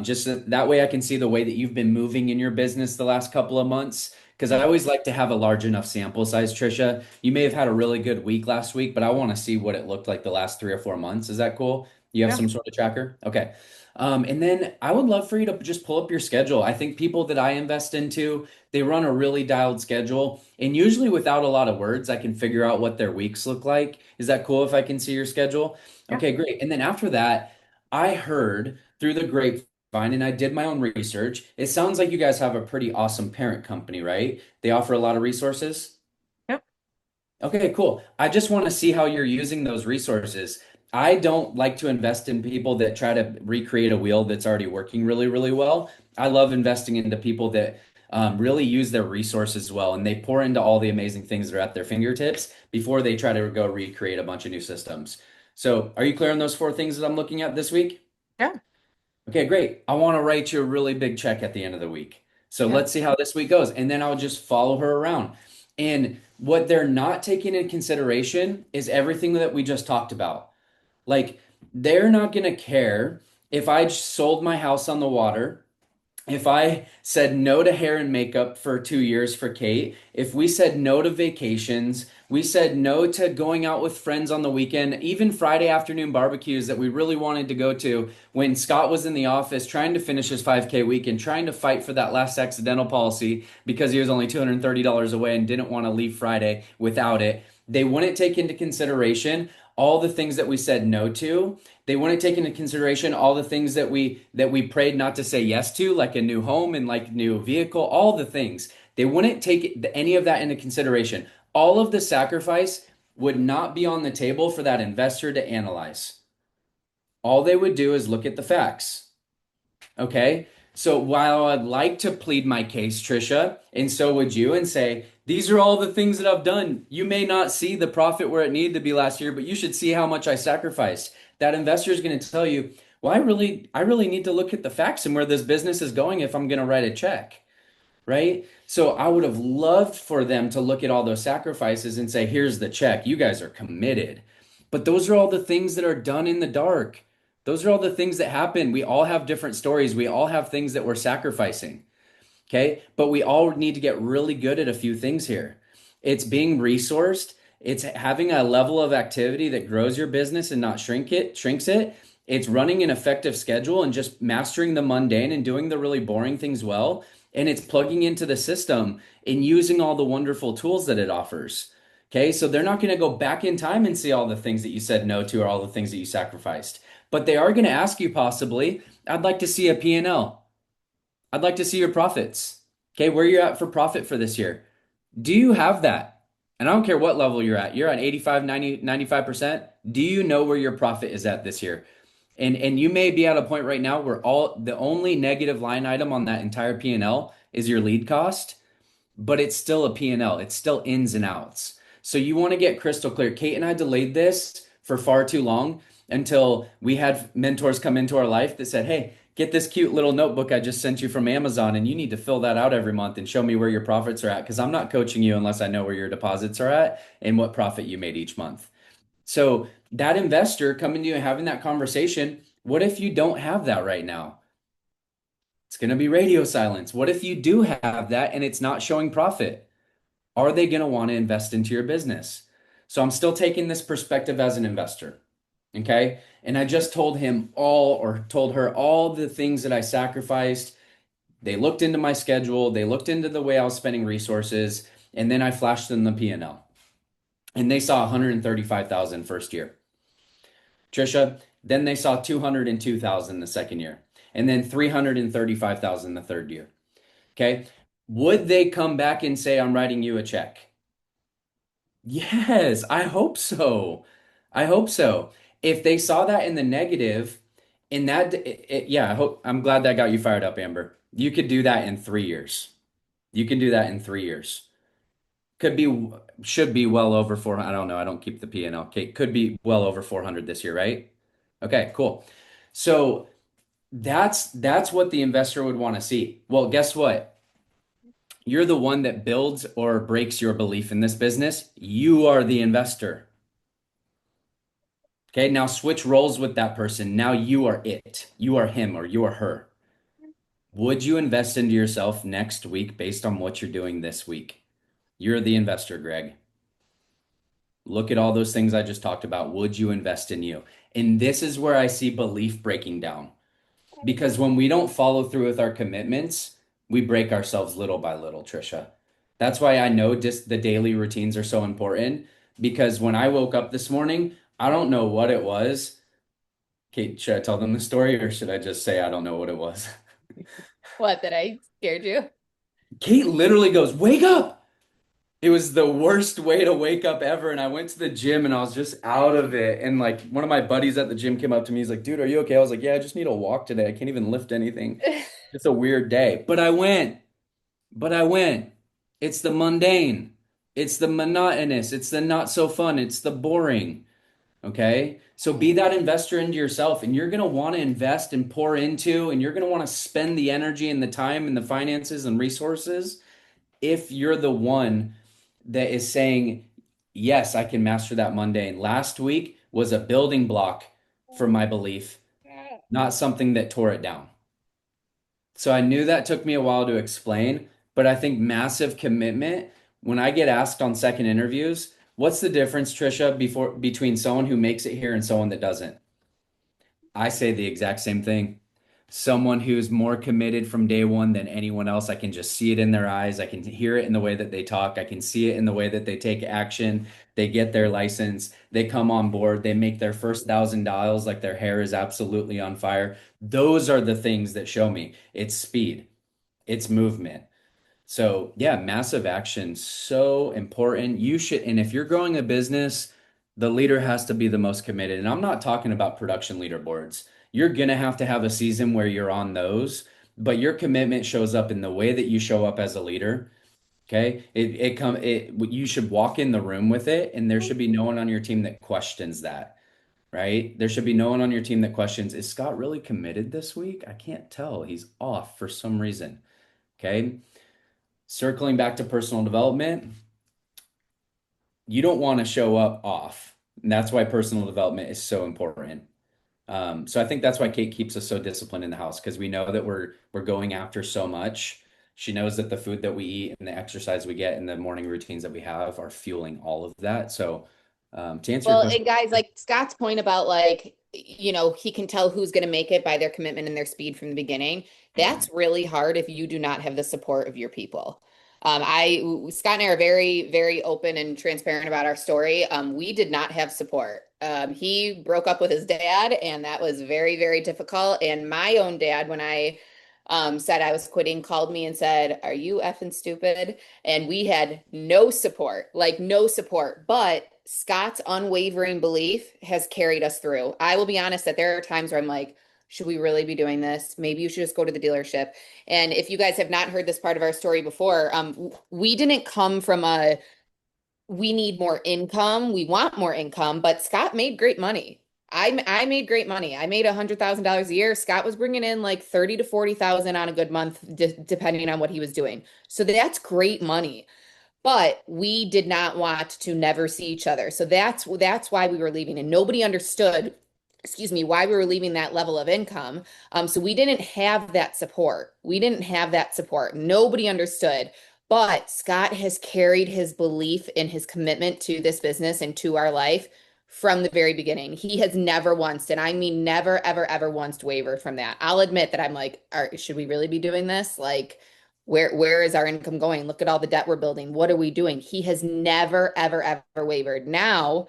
Just that way I can see the way that you've been moving in your business the last couple of months. Because I always like to have a large enough sample size, Trisha. You may have had a really good week last week, but I want to see what it looked like the last 3 or 4 months. Is that cool? You have Yeah. some sort of tracker? Okay. And then I would love for you to just pull up your schedule. I think people that I invest into, they run a really dialed schedule. And usually without a lot of words, I can figure out what their weeks look like. Is that cool if I can see your schedule? Yeah. Okay, great. And then after that, I heard through the grapevine and I did my own research. It sounds like you guys have a pretty awesome parent company, right? They offer a lot of resources. Yep. Okay, cool. I just want to see how you're using those resources. I don't like to invest in people that try to recreate a wheel that's already working really, really well. I love investing into people that really use their resources well and they pour into all the amazing things that are at their fingertips before they try to go recreate a bunch of new systems. So, are you clear on those four things that I'm looking at this week? Yeah. Okay, great. I want to write you a really big check at the end of the week. So Yeah. let's see how this week goes. And then I'll just follow her around. And what they're not taking into consideration is everything that we just talked about. Like, they're not going to care if I just sold my house on the water, if I said no to hair and makeup for 2 years for Kate, if we said no to vacations, we said no to going out with friends on the weekend, even Friday afternoon barbecues that we really wanted to go to when Scott was in the office trying to finish his 5K week and trying to fight for that last accidental policy because he was only $230 away and didn't want to leave Friday without it. They wouldn't take into consideration all the things that we said no to. They wouldn't take into consideration all the things that we prayed not to say yes to, like a new home and like new vehicle, all the things. They wouldn't take any of that into consideration. All of the sacrifice would not be on the table for that investor to analyze. All they would do is look at the facts. Okay. So while I'd like to plead my case, Trisha, and so would you, and say, these are all the things that I've done. You may not see the profit where it needed to be last year, but you should see how much I sacrificed. That investor is going to tell you, well, I really need to look at the facts and where this business is going if I'm going to write a check. right? So I would have loved for them to look at all those sacrifices and say, here's the check. You guys are committed. But those are all the things that are done in the dark. Those are all the things that happen. We all have different stories. We all have things that we're sacrificing. Okay. But we all need to get really good at a few things here. It's being resourced. It's having a level of activity that grows your business and not shrinks it. It's running an effective schedule and just mastering the mundane and doing the really boring things well. And it's plugging into the system and using all the wonderful tools that it offers. Okay. So they're not going to go back in time and see all the things that you said no to or all the things that you sacrificed. But they are going to ask you possibly, I'd like to see a P&L. I'd like to see your profits. Okay, where you're at for profit for this year. Do you have that? And I don't care what level you're at. You're at 85, 90, 95%. Do you know where your profit is at this year? And you may be at a point right now where all the only negative line item on that entire P&L is your lead cost, but it's still a P&L. It's still ins and outs. So you want to get crystal clear. Kate and I delayed this for far too long until we had mentors come into our life that said, hey, get this cute little notebook I just sent you from Amazon, and you need to fill that out every month and show me where your profits are at, because I'm not coaching you unless I know where your deposits are at and what profit you made each month. So that investor coming to you and having that conversation, what if you don't have that right now? It's going to be radio silence. What if you do have that and it's not showing profit? Are they going to want to invest into your business? So I'm still taking this perspective as an investor. Okay. And I just told him all, or told her all the things that I sacrificed. They looked into my schedule. They looked into the way I was spending resources. And then I flashed them the P&L. And they saw 135,000 first year. Trisha, then they saw 202,000 the second year. And then 335,000 the third year. Okay. Would they come back and say, I'm writing you a check? Yes, I hope so. I hope so. If they saw that in the negative, in that, yeah, I'm glad that got you fired up, Amber. You could do that in 3 years. You can do that in 3 years. Could be, should be well over 400. I don't know. I don't keep the P&L. Okay, could be well over 400 this year, right? Okay, cool. So that's what the investor would want to see. Well, guess what? You're the one that builds or breaks your belief in this business. You are the investor. Okay, now switch roles with that person. Now you are it. You are him or you are her. Would you invest into yourself next week based on what you're doing this week? You're the investor, Greg. Look at all those things I just talked about. Would you invest in you? And this is where I see belief breaking down. Because when we don't follow through with our commitments, we break ourselves little by little, Trisha. That's why I know just the daily routines are so important. Because when I woke up this morning, I don't know what it was. Kate, should I tell them the story or should I just say I don't know what it was? What, that I scared you? Kate literally goes, wake up. It was the worst way to wake up ever. And I went to the gym and I was just out of it. And like one of my buddies at the gym came up to me. He's like, dude, are you okay? I was like, yeah, I just need a walk today. I can't even lift anything. It's a weird day. But I went. But I went. It's the mundane. It's the monotonous. It's the not so fun. It's the boring. Okay. So be that investor into yourself, and you're going to want to invest and pour into, and you're going to want to spend the energy and the time and the finances and resources if you're the one that is saying, yes, I can master that mundane. Last week was a building block for my belief, not something that tore it down. So I knew that took me a while to explain, but I think massive commitment. When I get asked on second interviews, what's the difference, Trisha, between someone who makes it here and someone that doesn't? I say the exact same thing. Someone who's more committed from day one than anyone else. I can just see it in their eyes. I can hear it in the way that they talk. I can see it in the way that they take action. They get their license. They come on board. They make their first $1,000 like their hair is absolutely on fire. Those are the things that show me it's speed, it's movement. So yeah, massive action, so important. You should, and if you're growing a business, the leader has to be the most committed. And I'm not talking about production leaderboards. You're gonna have to have a season where you're on those, but your commitment shows up in the way that you show up as a leader. Okay. You should walk in the room with it, and there should be no one on your team that questions that, right? There should be no one on your team that questions, is Scott really committed this week? I can't tell. He's off for some reason. Okay. circling back to personal development, you don't want to show up off. And that's why personal development is so important. So I think that's why Kate keeps us so disciplined in the house because we know that we're going after so much. She knows that the food that we eat and the exercise we get and the morning routines that we have are fueling all of that. So to answer your Well, question, and guys, like Scott's point about like, he can tell who's going to make it by their commitment and their speed from the beginning. That's really hard if you do not have the support of your people. Scott and I are very, very open and transparent about our story. We did not have support. He broke up with his dad, and that was very, very difficult. And my own dad, when I said I was quitting, called me and said, "Are you effing stupid?" And we had no support, like no support. But Scott's unwavering belief has carried us through. I will be honest that there are times where I'm like, should we really be doing this? Maybe you should just go to the dealership. And if you guys have not heard this part of our story before, we didn't come from we need more income. We want more income, but Scott made great money. I made great money. I made $100,000 a year. Scott was bringing in like 30 to 40,000 on a good month, depending on what he was doing. So that's great money, but we did not want to never see each other. So that's why we were leaving, and nobody understood, excuse me, why we were leaving that level of income. So we didn't have that support. We didn't have that support. Nobody understood. But Scott has carried his belief in his commitment to this business and to our life from the very beginning. He has never once, and I mean never, ever, ever once wavered from that. I'll admit that I'm like, should we really be doing this? Like, where is our income going? Look at all the debt we're building. What are we doing? He has never, ever, ever wavered. Now,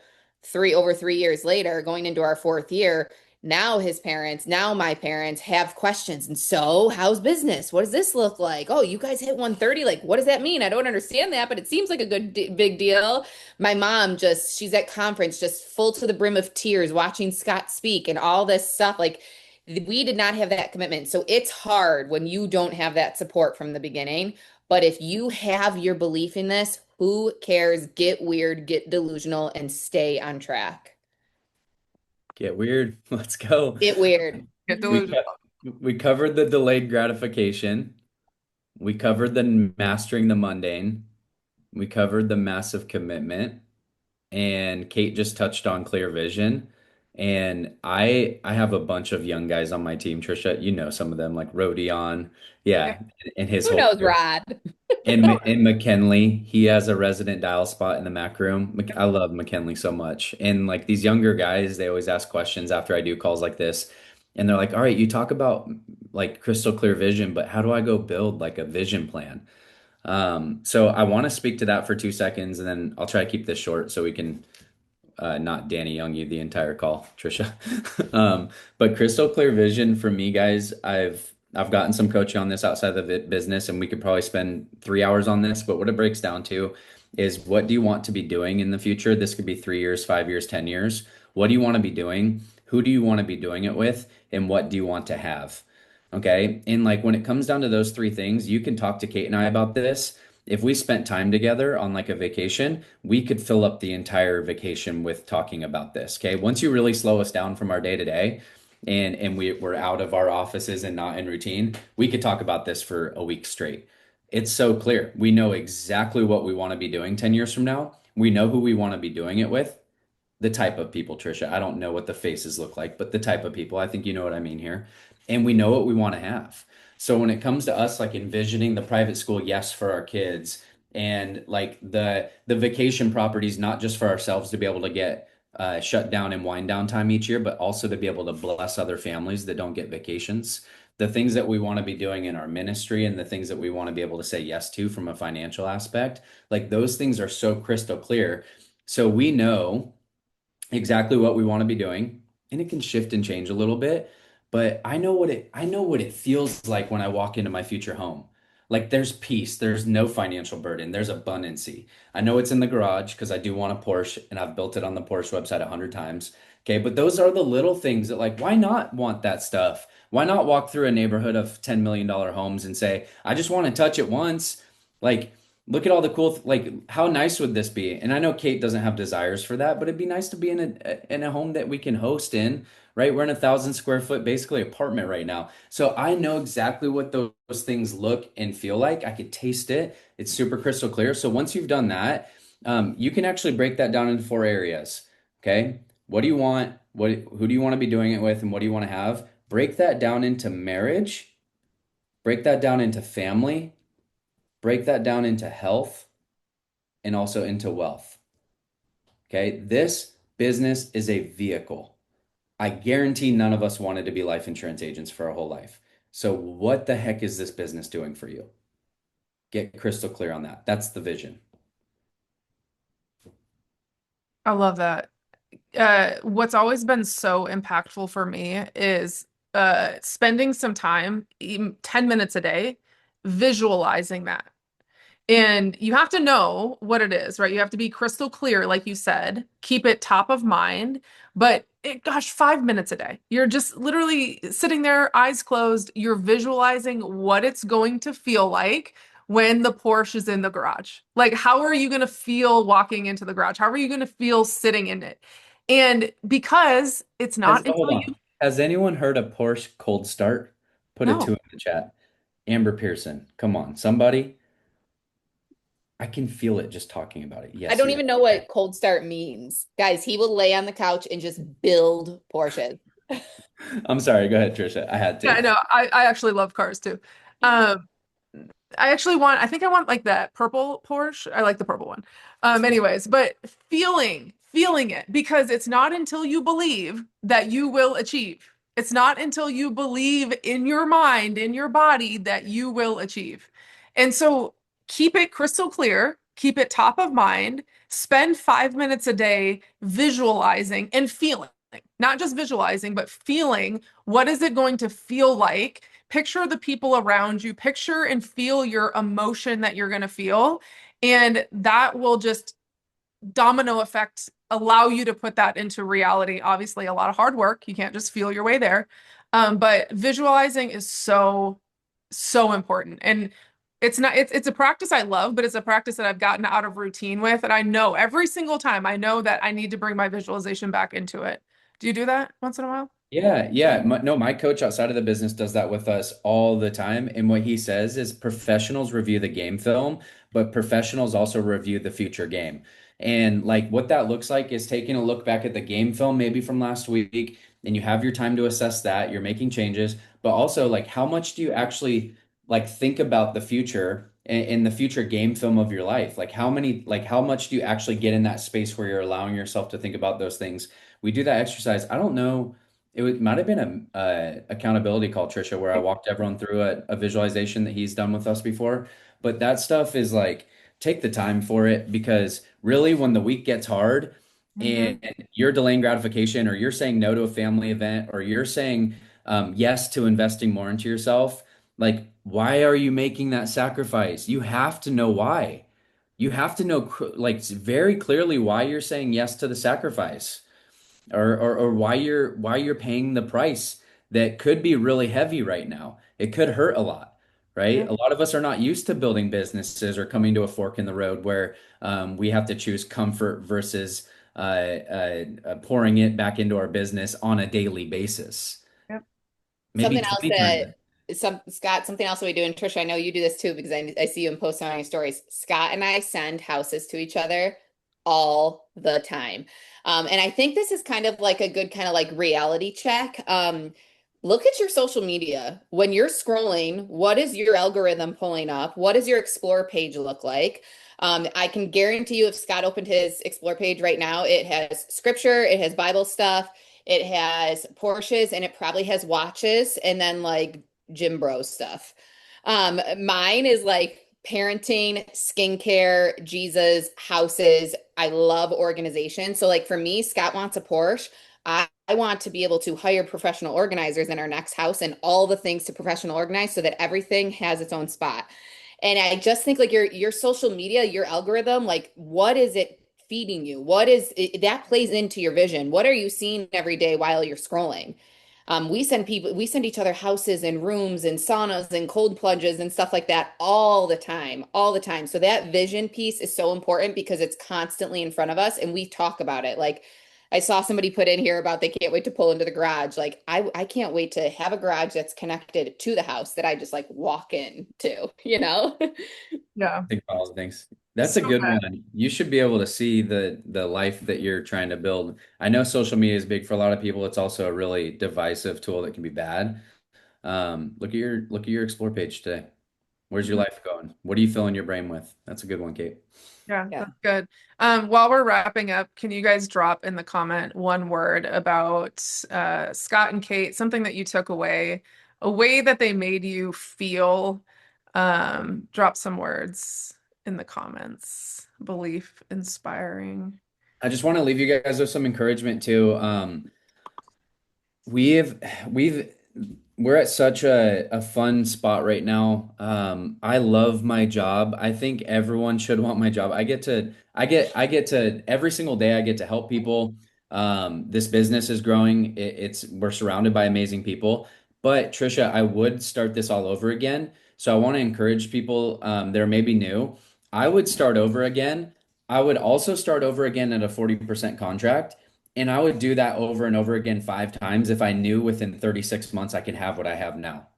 over 3 years later, going into our fourth year, now his parents, now my parents have questions. And so, how's business? What does this look like? Oh, you guys hit 130. Like, what does that mean? I don't understand that, but it seems like a big deal. My mom she's at conference, just full to the brim of tears, watching Scott speak and all this stuff. Like, we did not have that commitment. So it's hard when you don't have that support from the beginning. But if you have your belief in this, who cares? Get weird, get delusional, and stay on track. get weird. Let's go. Get weird. Get We delusional. we covered the delayed gratification. We covered the mastering the mundane. We covered the massive commitment. And Kate just touched on clear vision. And I have a bunch of young guys on my team, Trisha. You know some of them, like Rodion, Yeah. yeah, and his Who whole knows, crew. Rod? And McKinley, he has a resident dial spot in the Mac room. I love McKinley so much. And like these younger guys, they always ask questions after I do calls like this. And they're like, all right, you talk about like crystal clear vision, but how do I go build like a vision plan? So I want to speak to that for 2 seconds, and then I'll try to keep this short so we can not Danny Young you the entire call, Trisha. But crystal clear vision for me, guys, I've gotten some coaching on this outside of the business, and we could probably spend 3 hours on this. But what it breaks down to is, what do you want to be doing in the future? This could be 3 years, 5 years, 10 years. What do you want to be doing? Who do you want to be doing it with? And what do you want to have? Okay. And like when it comes down to those three things, you can talk to Kate and I about this. If we spent time together on like a vacation, we could fill up the entire vacation with talking about this. Okay. Once you really slow us down from our day to day and we're out of our offices and not in routine, we could talk about this for a week straight. It's so clear. We know exactly what we want to be doing 10 years from now. We know who we want to be doing it with. The type of people, Trisha. I don't know what the faces look like, but the type of people, I think you know what I mean here. And we know what we want to have. So when it comes to us like envisioning the private school, yes, for our kids, and like the vacation properties, not just for ourselves to be able to get shut down and wind down time each year, but also to be able to bless other families that don't get vacations. The things that we want to be doing in our ministry and the things that we want to be able to say yes to from a financial aspect, like those things are so crystal clear. So we know exactly what we want to be doing, and it can shift and change a little bit, but I know what it feels like when I walk into my future home. Like there's peace, there's no financial burden, there's abundancy. I know it's in the garage because I do want a Porsche and I've built it on the Porsche website 100 times. Okay, but those are the little things that, like, why not want that stuff? Why not walk through a neighborhood of $10 million homes and say, I just want to touch it once? Like, look at all the cool, like, how nice would this be? And I know Kate doesn't have desires for that, but it'd be nice to be in a home that we can host in, right? We're in 1,000 square foot, basically apartment right now. So I know exactly what those things look and feel like. I could taste it. It's super crystal clear. So once you've done that, you can actually break that down into 4 areas. Okay. What do you want? Who do you want to be doing it with? And what do you want to have? Break that down into marriage, break that down into family, break that down into health, and also into wealth. Okay. This business is a vehicle. I guarantee none of us wanted to be life insurance agents for our whole life. So, what the heck is this business doing for you? Get crystal clear on that. That's the vision. I love that. What's always been so impactful for me is spending some time, even 10 minutes a day, visualizing that. And you have to know what it is, right? You have to be crystal clear, like you said, keep it top of mind. But gosh, 5 minutes a day. You're just literally sitting there, eyes closed. You're visualizing what it's going to feel like when the Porsche is in the garage. Like, how are you going to feel walking into the garage? How are you going to feel sitting in it? And because it's not Hold until you on. Has anyone heard a Porsche cold start? Put a know. 2 in the chat. Amber Pearson. Come on, somebody. I can feel it just talking about it. I Yes, don't you. even know what cold start means. Guys, he will lay on the couch and just build Porsches. I'm sorry. Go ahead, Trisha. I had Yeah, I to. know. I actually love cars too. Um, I think I want like that purple Porsche. I like the purple one. Anyways, but feeling it because it's not until you believe that you will achieve. It's not until you believe in your mind, in your body that you will achieve. And so keep it crystal clear, keep it top of mind, spend 5 minutes a day visualizing and feeling, not just visualizing, but feeling what is it going to feel like. Picture the people around you, picture and feel your emotion that you're going to feel. And that will just domino effect allow you to put that into reality. Obviously, a lot of hard work. You can't just feel your way there. But visualizing is so important. And it's a practice I love, but it's a practice that I've gotten out of routine with. And I know every single time I know that I need to bring my visualization back into it. Do you do that once in a while? Yeah, yeah. No, my coach outside of the business does that with us all the time. And what he says is professionals review the game film, but professionals also review the future game. And like what that looks like is taking a look back at the game film, maybe from last week, and you have your time to assess that. You're making changes, but also like how much do you actually like think about the future in the future game film of your life? Like how much do you actually get in that space where you're allowing yourself to think about those things? We do that exercise. I don't know. Might have been a accountability call, Trisha, where I walked everyone through a visualization that he's done with us before. But that stuff is like, take the time for it because really, when the week gets hard and Mhm. you're delaying gratification, or you're saying no to a family event, or you're saying yes to investing more into yourself, like, why are you making that sacrifice? You have to know why. You have to know, like, very clearly why you're saying yes to the sacrifice or why you're paying the price that could be really heavy right now. It could hurt a lot, right? Yeah. A lot of us are not used to building businesses or coming to a fork in the road where we have to choose comfort versus pouring it back into our business on a daily basis. Yep. Maybe Something else 20 times. that Scott, something else that we do, and Trisha, I know you do this too because I see you in posts on your stories. Scott and I send houses to each other all the time. And I think this is kind of like a good kind of like reality check. Look at your social media. When you're scrolling, what is your algorithm pulling up? What does your explore page look like? I can guarantee you if Scott opened his explore page right now, it has scripture, it has Bible stuff, it has Porsches, and it probably has watches and then like gym bro stuff. Mine is like parenting, skincare, Jesus, houses. I love organization. So like for me, Scott wants a Porsche. I want to be able to hire professional organizers in our next house and all the things to professional organize so that everything has its own spot. And I just think like your social media, your algorithm, like what is it feeding you? What is it, that plays into your vision? What are you seeing every day while you're scrolling? We send each other houses and rooms and saunas and cold plunges and stuff like that all the time, all the time. So that vision piece is so important because it's constantly in front of us and we talk about it. Like I saw somebody put in here about they can't wait to pull into the garage. Like I can't wait to have a garage that's connected to the house that I just like walk in to, you know? Yeah. Think about all the things. That's a So good good. one. You should be able to see the life that you're trying to build. I know social media is big for a lot of people. It's also a really divisive tool that can be bad. Look at your explore page today. Where's your Mhm. life going? What are you filling your brain with? That's a good one, Kate. Yeah, Yeah. that's good. While we're wrapping up, can you guys drop in the comment one word about Scott and Kate, something that you took away, a way that they made you feel? Drop some words in the comments. Belief, inspiring. I just want to leave you guys with some encouragement too. We've we've we're at such a fun spot right now. I love my job. I think everyone should want my job. I get to every single day I get to help people. This business is growing. We're surrounded by amazing people. But Trisha, I would start this all over again. So I want to encourage people that are maybe new. I would start over again. I would also start over again at a 40% contract. And I would do that over and over again 5 times if I knew within 36 months I could have what I have now.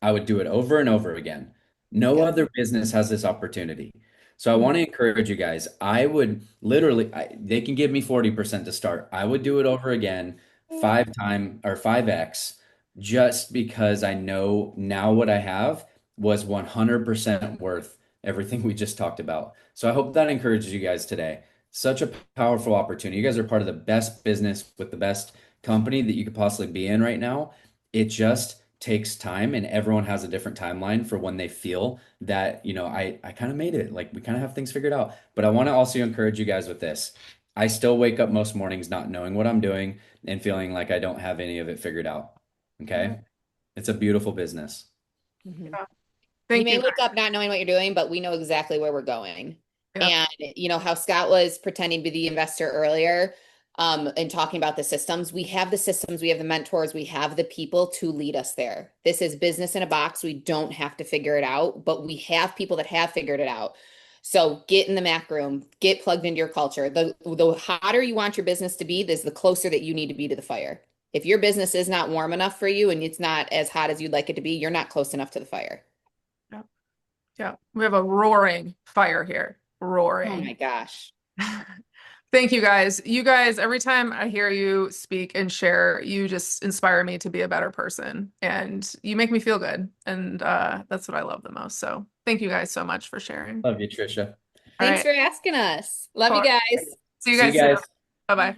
I would do it over and over again. No Yeah. other business has this opportunity. So I Mhm. want to encourage you guys. I would literally, they can give me 40% to start. I would do it over again 5 time or 5x just because I know now what I have was 100% worth everything we just talked about. So I hope that encourages you guys today. Such a powerful opportunity. You guys are part of the best business with the best company that you could possibly be in right now. It just takes time and everyone has a different timeline for when they feel that, I kind of made it. Like we kind of have things figured out. But I want to also encourage you guys with this. I still wake up most mornings not knowing what I'm doing and feeling like I don't have any of it figured out. Mhm. Okay? It's a beautiful business. Mhm. Yeah. You Thank may you wake guys. up not knowing what you're doing, but we know exactly where we're going. Yep. And you know how Scott was pretending to be the investor earlier, and talking about the systems. We have the systems, we have the mentors, we have the people to lead us there. This is business in a box. We don't have to figure it out, but we have people that have figured it out. So get in the Mac room, get plugged into your culture. The hotter you want your business to be, this the closer that you need to be to the fire. If your business is not warm enough for you and it's not as hot as you'd like it to be, you're not close enough to the fire. Yep. Yeah. We have a roaring fire here. Oh Roaring. my gosh. Thank you guys. You guys, every time I hear you speak and share, you just inspire me to be a better person and you make me feel good. And that's what I love the most. So thank you guys so much for sharing. Love you, Trisha. All Thanks right. for asking us. Love you Cool. guys. See you See you guys soon. guys. Bye bye.